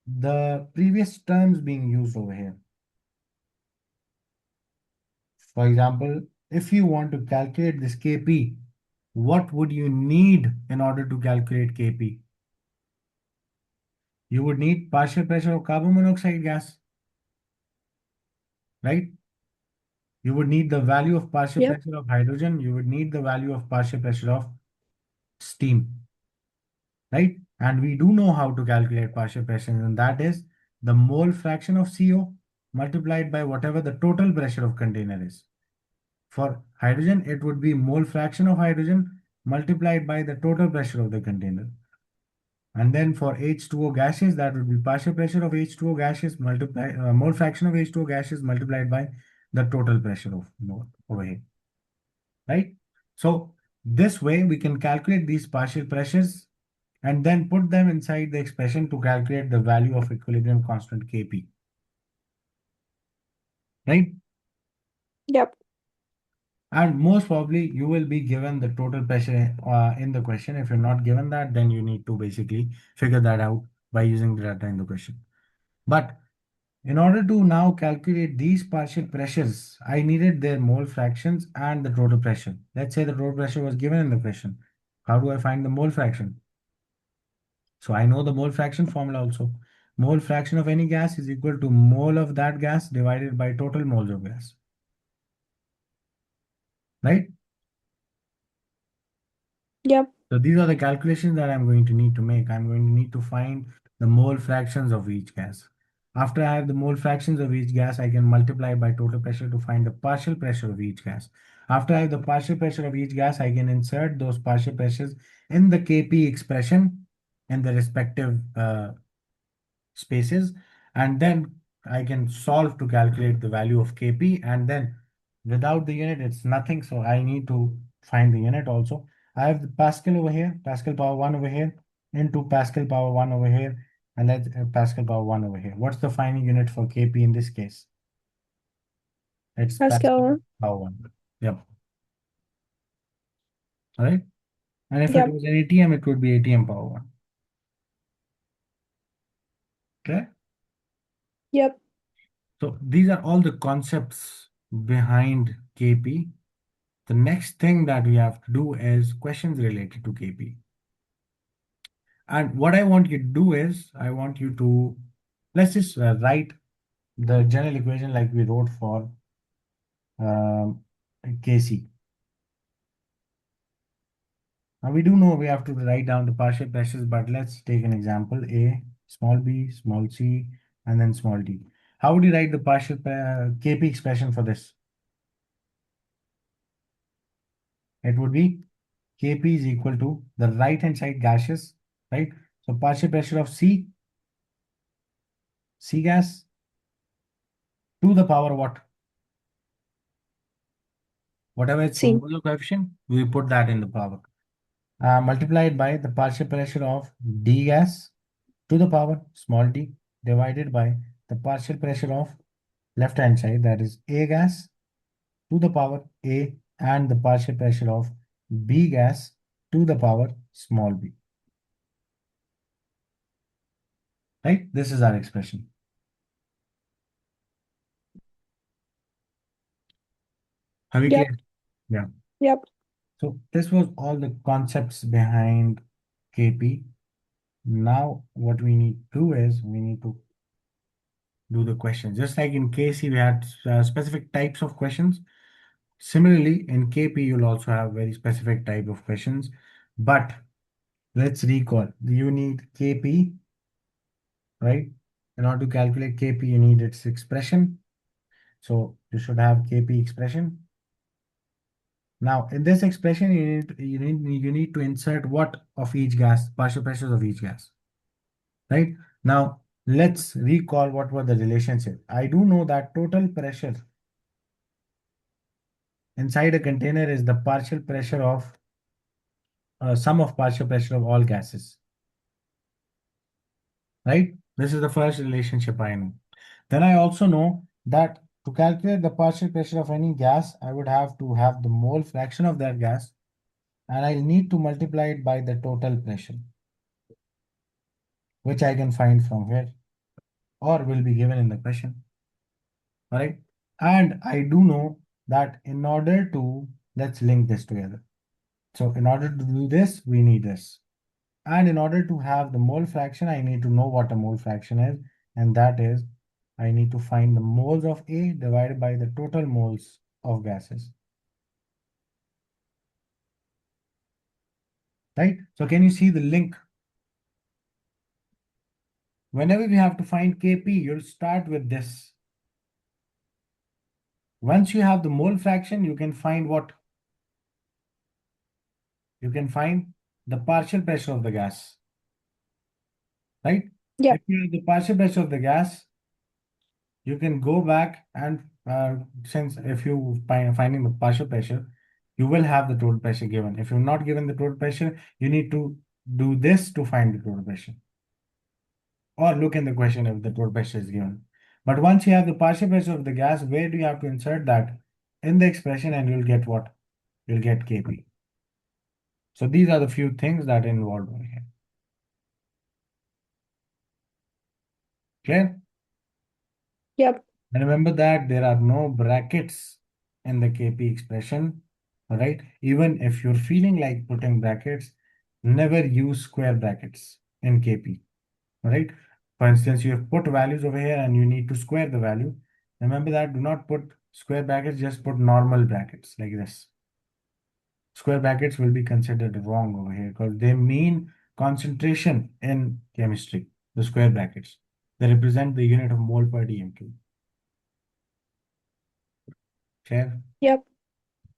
the previous terms being used over here? For example, if you want to calculate this Kp, what would you need in order to calculate Kp? You would need partial pressure of carbon monoxide gas, right? You would need the value of partial Yep. pressure of hydrogen. You would need the value of partial pressure of steam, right? And we do know how to calculate partial pressure, and that is the mole fraction of CO multiplied by whatever the total pressure of container is. For hydrogen, it would be mole fraction of hydrogen multiplied by the total pressure of the container. And then for H2O gases, that would be partial pressure of H2O gases multiplied, mole fraction of H2O gases multiplied by the total pressure of mole over here, right? So this way we can calculate these partial pressures and then put them inside the expression to calculate the value of equilibrium constant Kp, right? Yep. And most probably you will be given the total pressure in the question. If you're not given that, then you need to basically figure that out by using the data in the question. But in order to now calculate these partial pressures, I needed their mole fractions and the total pressure. Let's say the total pressure was given in the question. How do I find the mole fraction? So I know the mole fraction formula also. Mole fraction of any gas is equal to mole of that gas divided by total moles of gas. Right? Yep. So these are the calculations that I'm going to need to make. I'm going to need to find the mole fractions of each gas. After I have the mole fractions of each gas, I can multiply by total pressure to find the partial pressure of each gas. After I have the partial pressure of each gas, I can insert those partial pressures in the Kp expression in the respective spaces, and then I can solve to calculate the value of Kp, and then without the unit it's nothing, so I need to find the unit also. I have the Pascal over here, Pascal power 1 over here, into Pascal power 1 over here, and that's Pascal power 1 over here. What's the final unit for Kp in this case? It's Pascal Pascal. power 1. Yep. All right. And if it Yep. was an ATM, it would be ATM power 1. Okay. Yep. So these are all the concepts behind Kp. The next thing that we have to do is questions related to Kp. And what I want you to do is, I want you to, let's just write the general equation like we wrote for um, Kc. Now we do know we have to write down the partial pressures, but let's take an example, A, small b, small c, and then small d. How would you write the partial Kp expression for this? It would be Kp is equal to the right hand side gaseous, right? So partial pressure of C gas to the power what? Whatever its C. molar coefficient, we put that in the power. Multiplied by the partial pressure of D gas to the power small d divided by the partial pressure of left hand side, that is A gas to the power A, and the partial pressure of B gas to the power small b. Right? This is our expression. Have we Yep. clear? Yeah. Yep. So this was all the concepts behind Kp. Now what we need to do is we need to do the questions. Just like in Kc, we had specific types of questions. Similarly, in Kp, you'll also have very specific type of questions. But let's recall, you need Kp, right? In order to calculate Kp, you need its expression. So you should have Kp expression. Now, in this expression, you need to insert what of each gas, partial pressures of each gas, right? Now, let's recall what were the relationship. I do know that total pressure inside a container is the partial pressure of sum of partial pressure of all gases, right? This is the first relationship I know. Then I also know that to calculate the partial pressure of any gas, I would have to have the mole fraction of that gas, and I'll need to multiply it by the total pressure, which I can find from here or will be given in the question. All right. And I do know that in order to, let's link this together. So in order to do this, we need this. And in order to have the mole fraction, I need to know what a mole fraction is. And that is, I need to find the moles of A divided by the total moles of gases. Right? So can you see the link? Whenever we have to find Kp, you'll start with this. Once you have the mole fraction, you can find what? You can find the partial pressure of the gas, right? If Yep. you have the partial pressure of the gas, you can go back and since if you finding the partial pressure, you will have the total pressure given. If you're not given the total pressure, you need to do this to find the total pressure. Or look in the question if the total pressure is given. But once you have the partial pressure of the gas, where do you have to insert that? In the expression, and you'll get what? You'll get Kp. So these are the few things that are involved over here. Clear? Yep. And remember that there are no brackets in the Kp expression. all right? Even if you're feeling like putting brackets, never use square brackets in KP, all right? For instance, you have put values over here and you need to square the value. Remember that, do not put square brackets, just put normal brackets like this. Square brackets will be considered wrong over here because they mean concentration in chemistry, the square brackets. They represent the unit of mole per dm². Clear? Yep.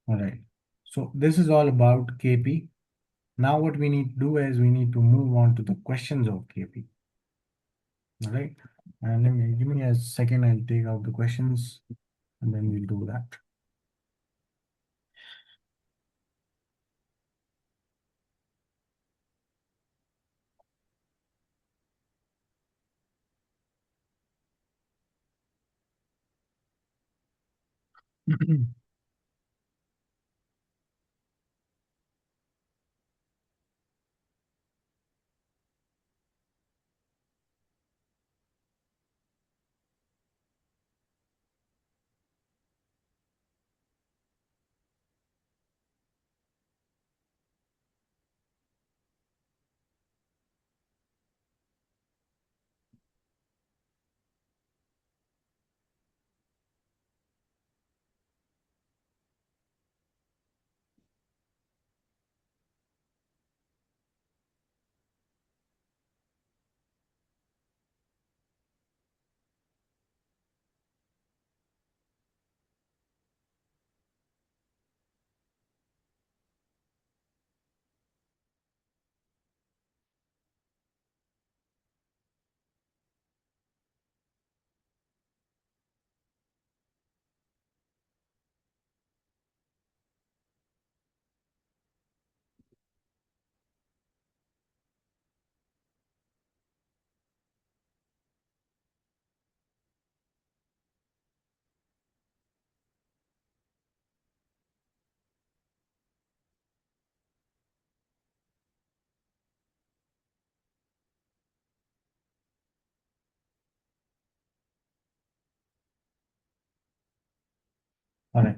All right. So this is all about KP. Now what we need to do is we need to move on to the questions of KP. All right. And give me a second, I'll take out the questions and then we'll do that. All right.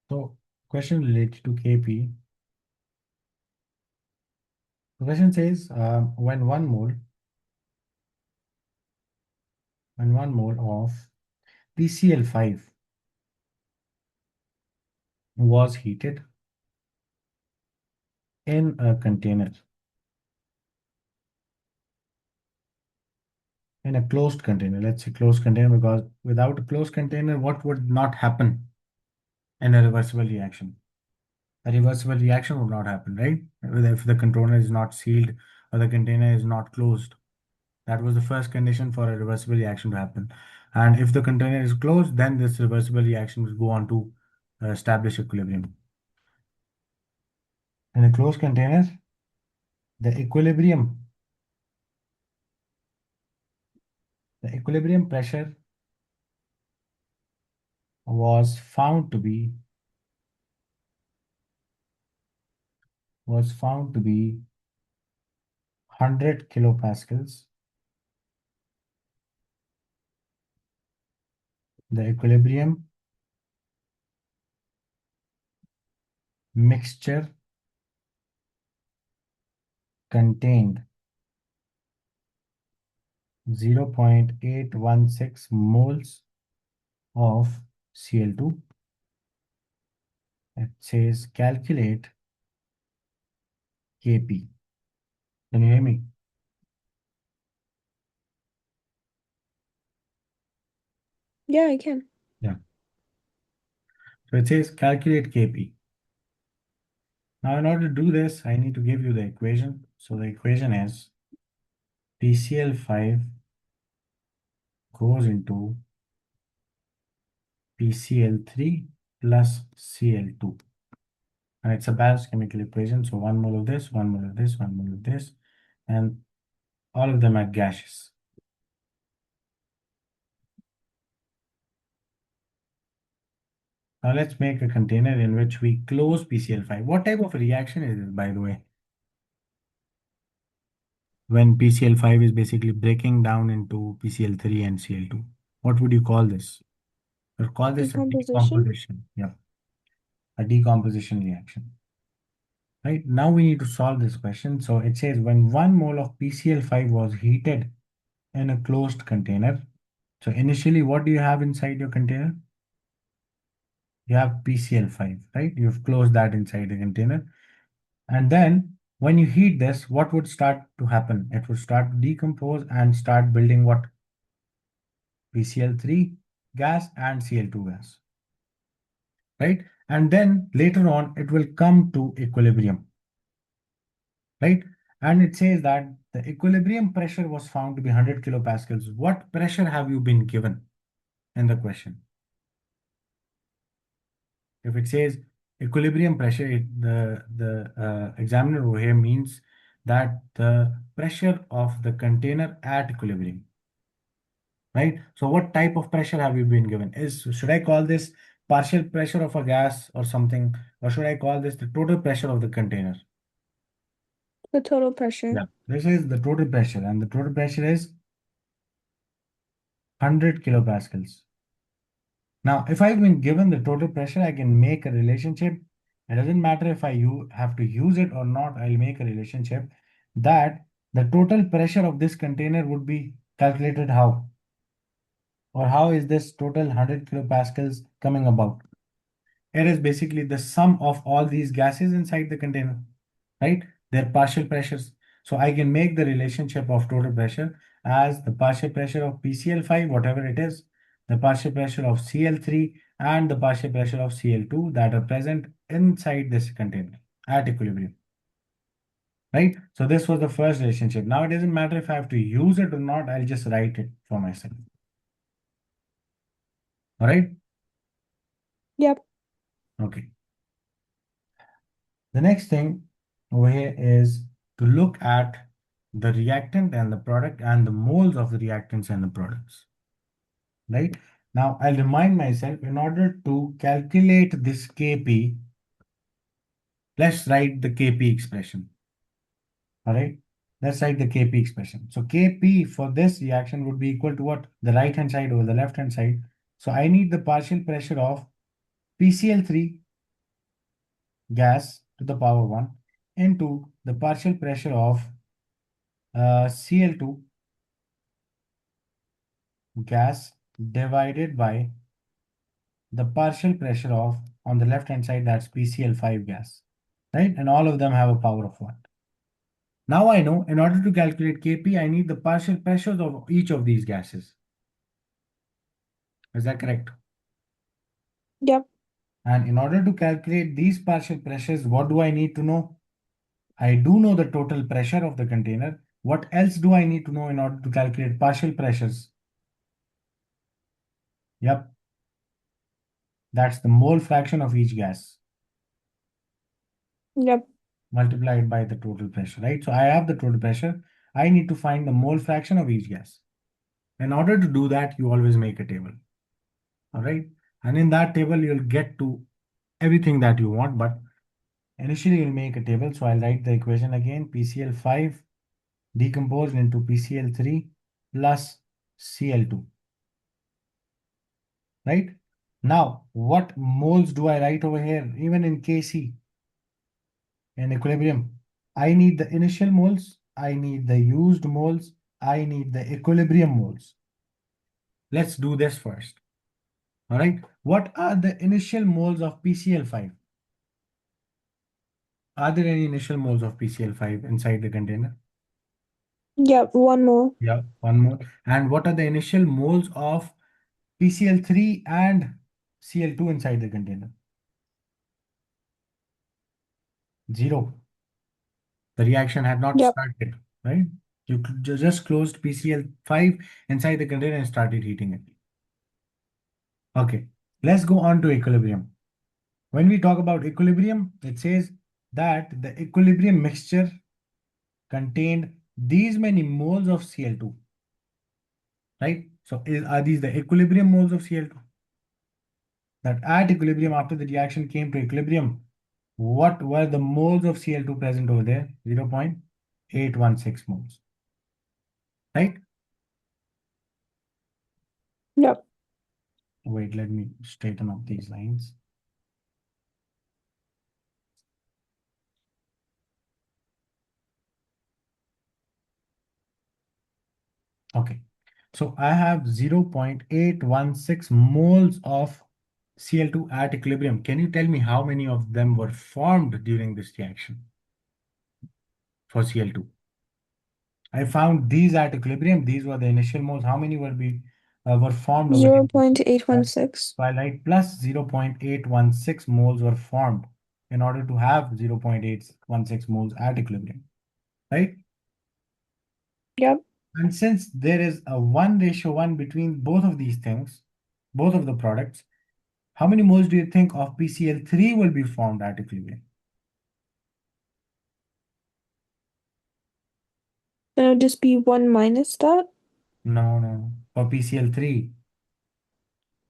So question related to KP. The question says when one mole of PCl5 was heated in a container, in a closed container, let's say closed container, because without a closed container, what would not happen in a reversible reaction? A reversible reaction would not happen, right? If the container is not sealed or the container is not closed. That was the first condition for a reversible reaction to happen. And if the container is closed, then this reversible reaction will go on to establish equilibrium. In a closed container, the equilibrium pressure was found to be 100 kilopascals. The equilibrium mixture contained 0.816 moles of Cl2. It says calculate Kp. Can you hear me? Yeah, I can. Yeah. So it says calculate Kp. Now in order to do this, I need to give you the equation. So the equation is PCl5 goes into PCl3 plus Cl2. And it's a balanced chemical equation. So 1 mole of this, 1 mole of this, 1 mole of this, and all of them are gaseous. Now let's make a container in which we close PCl5. What type of reaction is this, by the way? when PCl5 is basically breaking down into PCl3 and Cl2? What would you call this? We'll call this a Decomposition. decomposition. Yeah, a decomposition reaction. Right, now we need to solve this question. So it says when 1 mole of PCl5 was heated in a closed container. So initially, what do you have inside your container? You have PCl5, right? You've closed that inside the container. And then when you heat this, what would start to happen? It would start to decompose and start building what? PCl3 gas and Cl2 gas, right? And then later on, it will come to equilibrium, right? And it says that the equilibrium pressure was found to be 100 kilopascals. What pressure have you been given in the question? If it says equilibrium pressure, the examiner over here means that the pressure of the container at equilibrium, right? So what type of pressure have you been given? Should I call this partial pressure of a gas or something, or should I call this the total pressure of the container? The total pressure. Yeah, this is the total pressure, and the total pressure is 100 kilopascals. Now, if I've been given the total pressure, I can make a relationship. It doesn't matter if you have to use it or not, I'll make a relationship that the total pressure of this container would be calculated how? Or how is this total 100 kilopascals coming about? It is basically the sum of all these gases inside the container, right? Their partial pressures. So I can make the relationship of total pressure as the partial pressure of PCl5, whatever it is, the partial pressure of Cl3, and the partial pressure of Cl2 that are present inside this container at equilibrium, right? So this was the first relationship. Now it doesn't matter if I have to use it or not, I'll just write it for myself. All right? Yep. Okay. The next thing over here is to look at the reactant and the product and the moles of the reactants and the products, right? Now, I'll remind myself in order to calculate this Kp, let's write the Kp expression, all right? Let's write the Kp expression. So Kp for this reaction would be equal to what? The right-hand side over the left-hand side. So I need the partial pressure of PCl3 gas to the power 1 into the partial pressure of Cl2 gas divided by the partial pressure of, on the left hand side, that's PCl5 gas, right? And all of them have a power of 1. Now I know in order to calculate Kp, I need the partial pressures of each of these gases. Is that correct? Yep. And in order to calculate these partial pressures, what do I need to know? I do know the total pressure of the container. What else do I need to know in order to calculate partial pressures? Yep, that's the mole fraction of each gas Yep. multiplied by the total pressure, right? So I have the total pressure. I need to find the mole fraction of each gas. In order to do that, you always make a table, all right? And in that table, you'll get to everything that you want, but initially you'll make a table. So I'll write the equation again, PCl5 decomposed into PCl3 plus Cl2, right? Now, what moles do I write over here? Even in Kc, in equilibrium, I need the initial moles, I need the used moles, I need the equilibrium moles. Let's do this first. All right. What are the initial moles of PCl5? Are there any initial moles of PCl5 inside the container? Yep. One more. Yeah, one more. And what are the initial moles of PCl3 and Cl2 inside the container? 0. The reaction had not Yep. started, right? You just closed PCl5 inside the container and started heating it. Okay, let's go on to equilibrium. When we talk about equilibrium, it says that the equilibrium mixture contained these many moles of Cl2, right? So are these the equilibrium moles of Cl2? That at equilibrium, after the reaction came to equilibrium, what were the moles of Cl2 present over there? 0.816 moles. right? Yep. Wait, let me straighten up these lines. Okay, so I have 0.816 moles of Cl2 at equilibrium. Can you tell me how many of them were formed during this reaction for Cl2? I found these at equilibrium. These were the initial moles. How many were formed over here? 0.816. So I write plus 0.816 moles were formed in order to have 0.816 moles at equilibrium, right? Yep. And since there is a 1:1 between both of these things, both of the products, how many moles do you think of PCl3 will be formed at equilibrium? Then it would just be 1 minus that. No, no, no. For PCl3,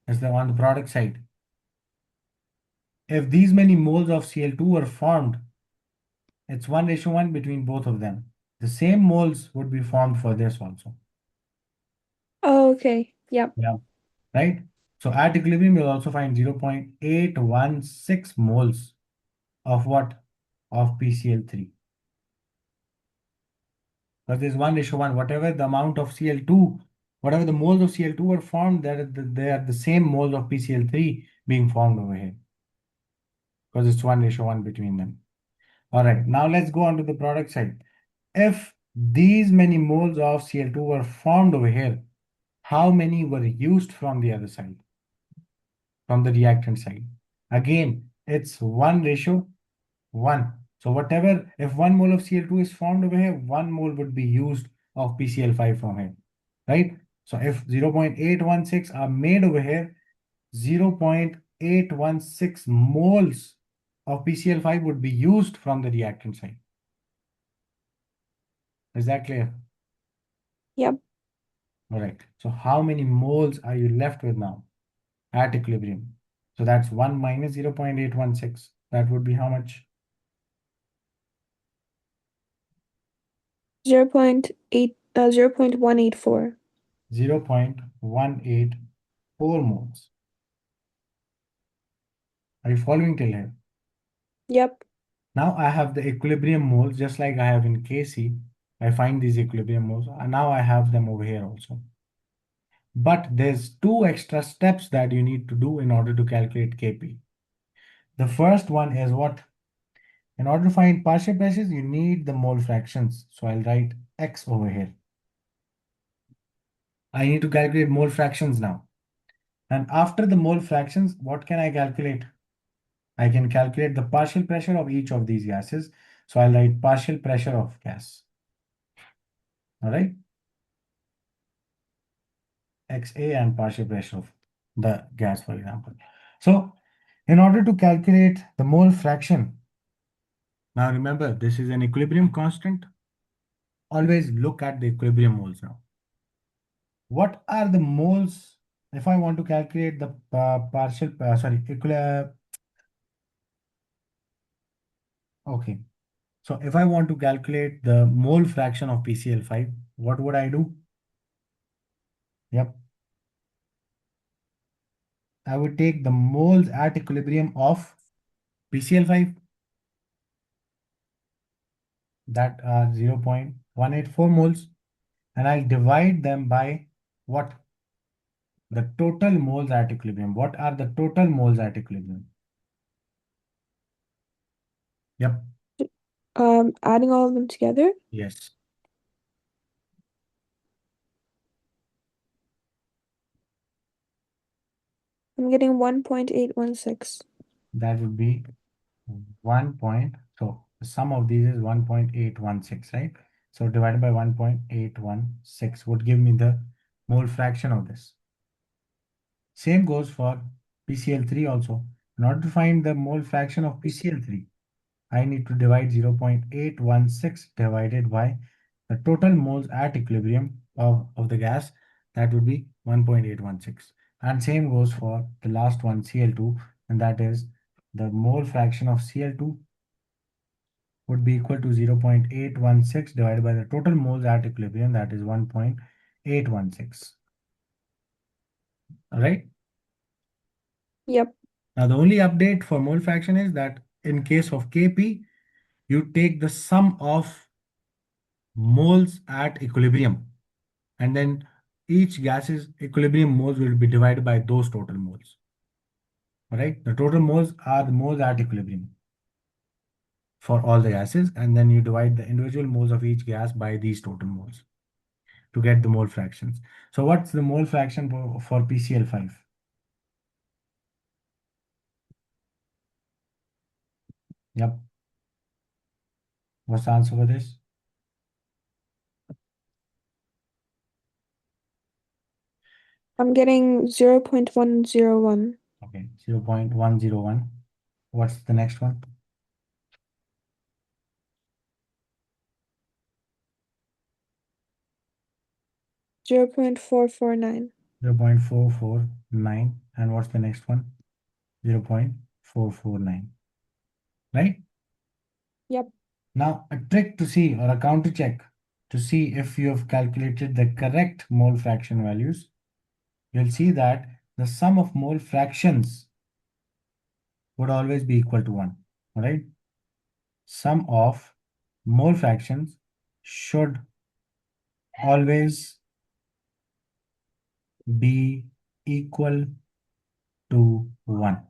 is the on the product side. If these many moles of Cl2 were formed, it's 1:1 between both of them. The same moles would be formed for this also. Oh, okay. Yep. Yeah. Right? So at equilibrium, you'll also find 0.816 moles of what? Of PCl3. Because there's 1:1. Whatever the amount of Cl2, whatever the moles of Cl2 were formed, they are the same moles of PCl3 being formed over here. Because it's 1:1 between them. All right, now let's go on to the product side. If these many moles of Cl2 were formed over here, how many were used from the other side, from the reactant side? Again, it's 1:1. So whatever, if 1 mole of Cl2 is formed over here, 1 mole would be used of PCl5 from here, right? So if 0.816 are made over here, 0.816 moles of PCl5 would be used from the reactant side. Is that clear? Yep. All right. So how many moles are you left with now at equilibrium? So that's 1 minus 0.816. That would be how much? 0.184. 0.184 moles. Are you following till here? Yep. Now I have the equilibrium moles just like I have in Kc. I find these equilibrium moles and now I have them over here also. But there's two extra steps that you need to do in order to calculate Kp. The first one is what? In order to find partial pressures, you need the mole fractions. So I'll write X over here. I need to calculate mole fractions now. And after the mole fractions, what can I calculate? I can calculate the partial pressure of each of these gases. So I'll write partial pressure of gas. All right. XA and partial pressure of the gas, for example. So in order to calculate the mole fraction, now remember, this is an equilibrium constant. Always look at the equilibrium moles now. What are the moles if I want to calculate the okay. So if I want to calculate the mole fraction of PCl5, what would I do? Yep. I would take the moles at equilibrium of PCl5 that are 0.184 moles and I'll divide them by what? The total moles at equilibrium. What are the total moles at equilibrium? Yep. Adding all of them together. Yes. I'm getting 1.816. That would be 1 point. So the sum of these is 1.816, right? So divided by 1.816 would give me the mole fraction of this. Same goes for PCl3 also. In order to find the mole fraction of PCl3, I need to divide 0.816 divided by the total moles at equilibrium of the gas. That would be 1.816. And same goes for the last one, Cl2, and that is the mole fraction of Cl2 would be equal to 0.816 divided by the total moles at equilibrium, that is 1.816. All right. Yep. Now, the only update for mole fraction is that in case of Kp, you take the sum of moles at equilibrium, and then each gas's equilibrium moles will be divided by those total moles. All right. The total moles are the moles at equilibrium for all the gases, and then you divide the individual moles of each gas by these total moles to get the mole fractions. So what's the mole fraction for PCl5? Yep. What's the answer for this? I'm getting 0.101. Okay, 0.101. What's the next one? 0.449. 0.449. And what's the next one? 0.449. Right? Yep. Now, a trick to see or a counter check to see if you have calculated the correct mole fraction values, you'll see that the sum of mole fractions would always be equal to 1. All right? Sum of mole fractions should always be equal to 1.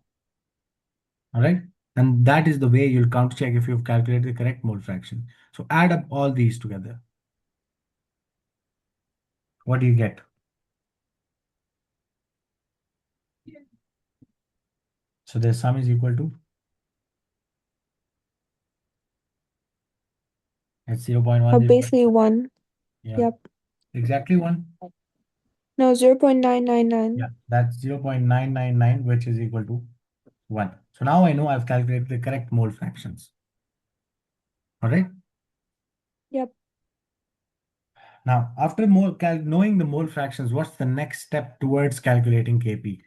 All right. And that is the way you'll counter check if you've calculated the correct mole fraction. So add up all these together. What do you get? So their sum is equal to, it's 0.101. Basically 1. Yeah, Yep. exactly 1. No, 0.999. Yeah, that's 0.999, which is equal to 1. So now I know I've calculated the correct mole fractions. All right. Yep. Now, after knowing the mole fractions, what's the next step towards calculating Kp?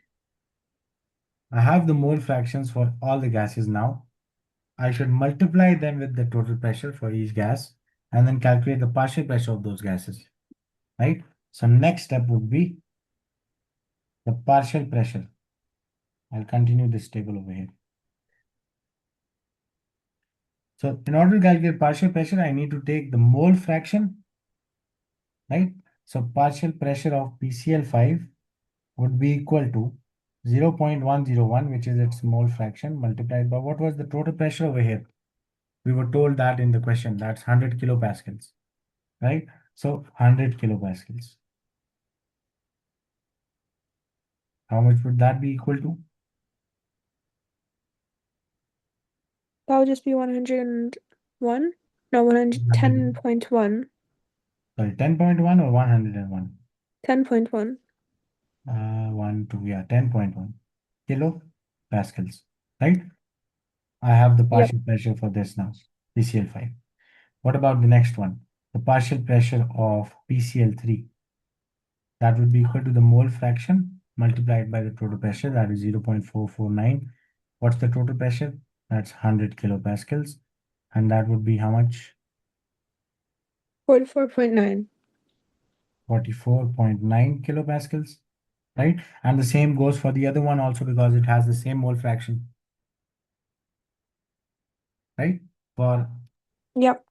I have the mole fractions for all the gases now. I should multiply them with the total pressure for each gas and then calculate the partial pressure of those gases, right? So next step would be the partial pressure. I'll continue this table over here. So in order to calculate partial pressure, I need to take the mole fraction, right? So partial pressure of PCl5 would be equal to 0.101, which is its mole fraction, multiplied by what was the total pressure over here? We were told that in the question, that's 100 kilopascals, right? So 100 kilopascals. How much would that be equal to? That would just be 101. No, 110.1. Sorry, 10.1 or 101? 10.1. 1, 2, yeah, 10.1 kilopascals, right? I have the Yep. partial pressure for this now, PCl5. What about the next one? The partial pressure of PCl3. That would be equal to the mole fraction multiplied by the total pressure, that is 0.449. What's the total pressure? That's 100 kilopascals. And that would be how much? 44.9. 44.9 kilopascals, right? And the same goes for the other one also because it has the same mole fraction, right? For Yep.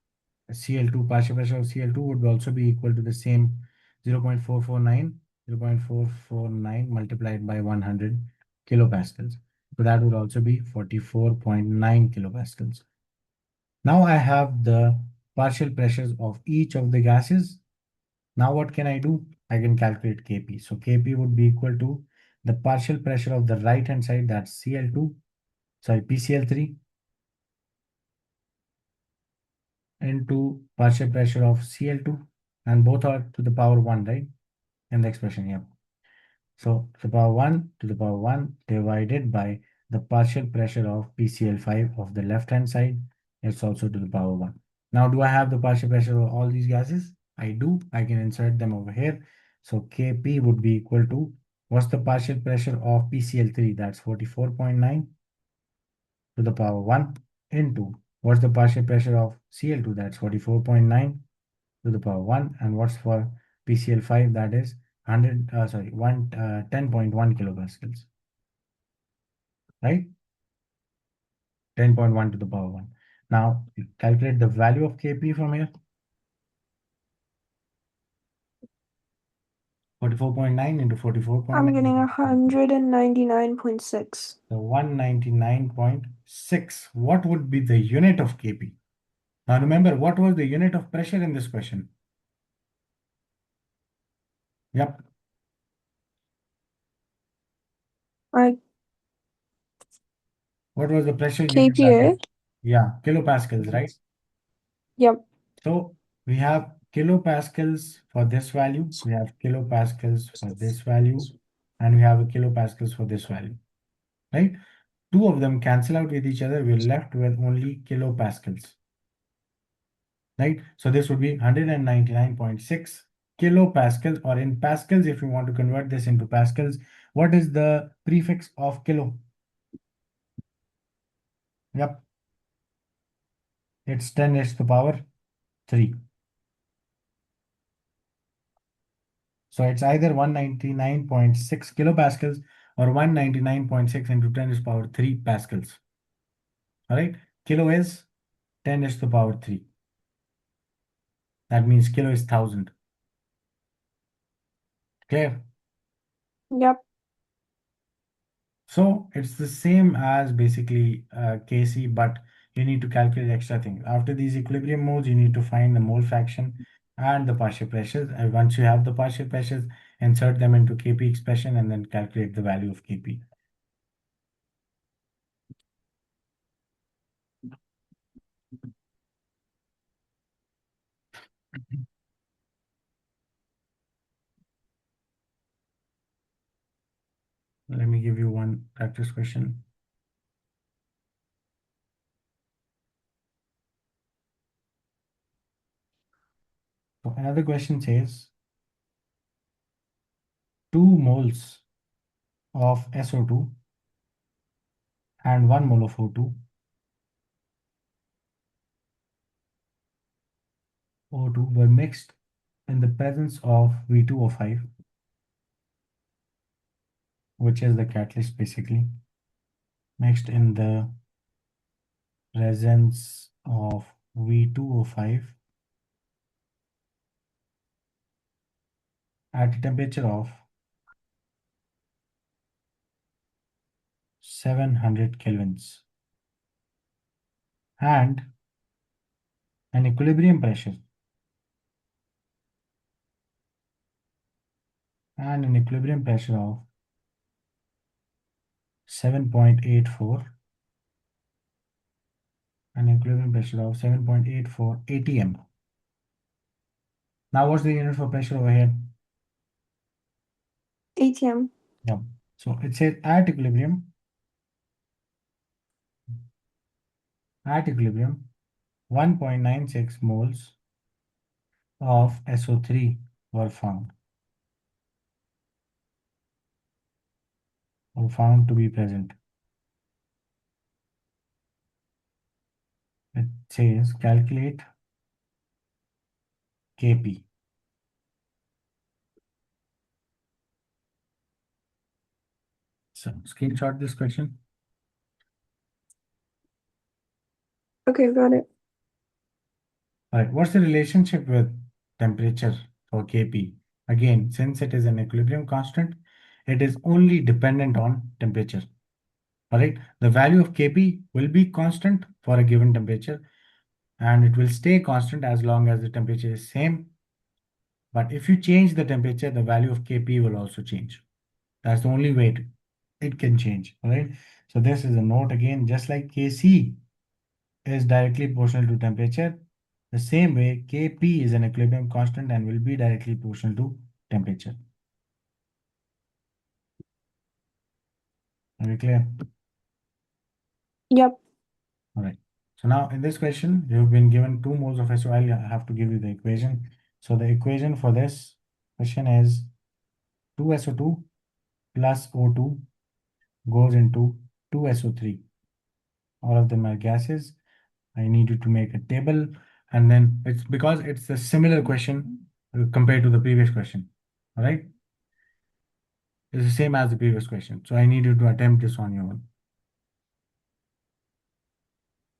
Cl2, partial pressure of Cl2 would also be equal to the same 0.449, 0.449 multiplied by 100 kilopascals. So that would also be 44.9 kilopascals. Now I have the partial pressures of each of the gases. Now what can I do? I can calculate Kp. So Kp would be equal to the partial pressure of the right hand side, that's Cl2, sorry, PCl3, into partial pressure of Cl2, and both are to the power 1, right? In the expression here. So to the power 1 to the power 1 divided by the partial pressure of PCl5 of the left hand side, it's also to the power 1. Now, do I have the partial pressure of all these gases? I do. I can insert them over here. So Kp would be equal to, what's the partial pressure of PCl3? That's 44.9 to the power 1 into What's the partial pressure of Cl2? That's 44.9 to the power 1. And what's for PCl5? That is 10.1 kilopascals, right? 10.1 to the power 1. Now calculate the value of Kp from here. 44.9 into 44.9. I'm getting 199.6. So 199.6. What would be the unit of Kp? Now remember, what was the unit of pressure in this question? Yep. I What was the pressure unit? kPa. Yeah, kilopascals, right? Yep. So we have kilopascals for this value, we have kilopascals for this value, and we have a kilopascals for this value, right? Two of them cancel out with each other. We're left with only kilopascals, right? So this would be 199.6 kilopascals, or in pascals, if you want to convert this into pascals, what is the prefix of kilo? Yep, it's 10 raised to the power 3. So it's either 199.6 kilopascals or 199.6 into 10 raised to the power 3 pascals. All right, kilo is 10 raised to the power 3. That means kilo is 1000. Clear? Yep. So it's the same as basically Kc, but you need to calculate extra things. After these equilibrium modes, you need to find the mole fraction and the partial pressures. And once you have the partial pressures, insert them into Kp expression and then calculate the value of Kp. Let me give you one practice question. So another question says 2 moles of SO2 and 1 mole of O2 were mixed in the presence of V2O5, which is the catalyst basically, mixed in the presence of V2O5 at a temperature of 700 kelvins and an equilibrium pressure of 7.84, an equilibrium pressure of 7.84 atm. Now what's the unit for pressure over here? ATM. Yeah. So it says at equilibrium, 1.96 moles of SO3 were found to be present. It says calculate Kp. So screenshot this question. Okay, got it. All right, what's the relationship with temperature for Kp? Again, since it is an equilibrium constant, it is only dependent on temperature. All right, the value of Kp will be constant for a given temperature, and it will stay constant as long as the temperature is same. But if you change the temperature, the value of Kp will also change. That's the only way it can change. All right. So this is a note again, just like Kc is directly proportional to temperature, the same way Kp is an equilibrium constant and will be directly proportional to temperature. Are we clear? Yep. All right. So now in this question, you've been given 2 moles of SO. I have to give you the equation. So the equation for this question is 2SO2 plus O2 goes into 2SO3. All of them are gases. I need you to make a table, and then it's because it's a similar question compared to the previous question. All right. It's the same as the previous question. So I need you to attempt this on your own.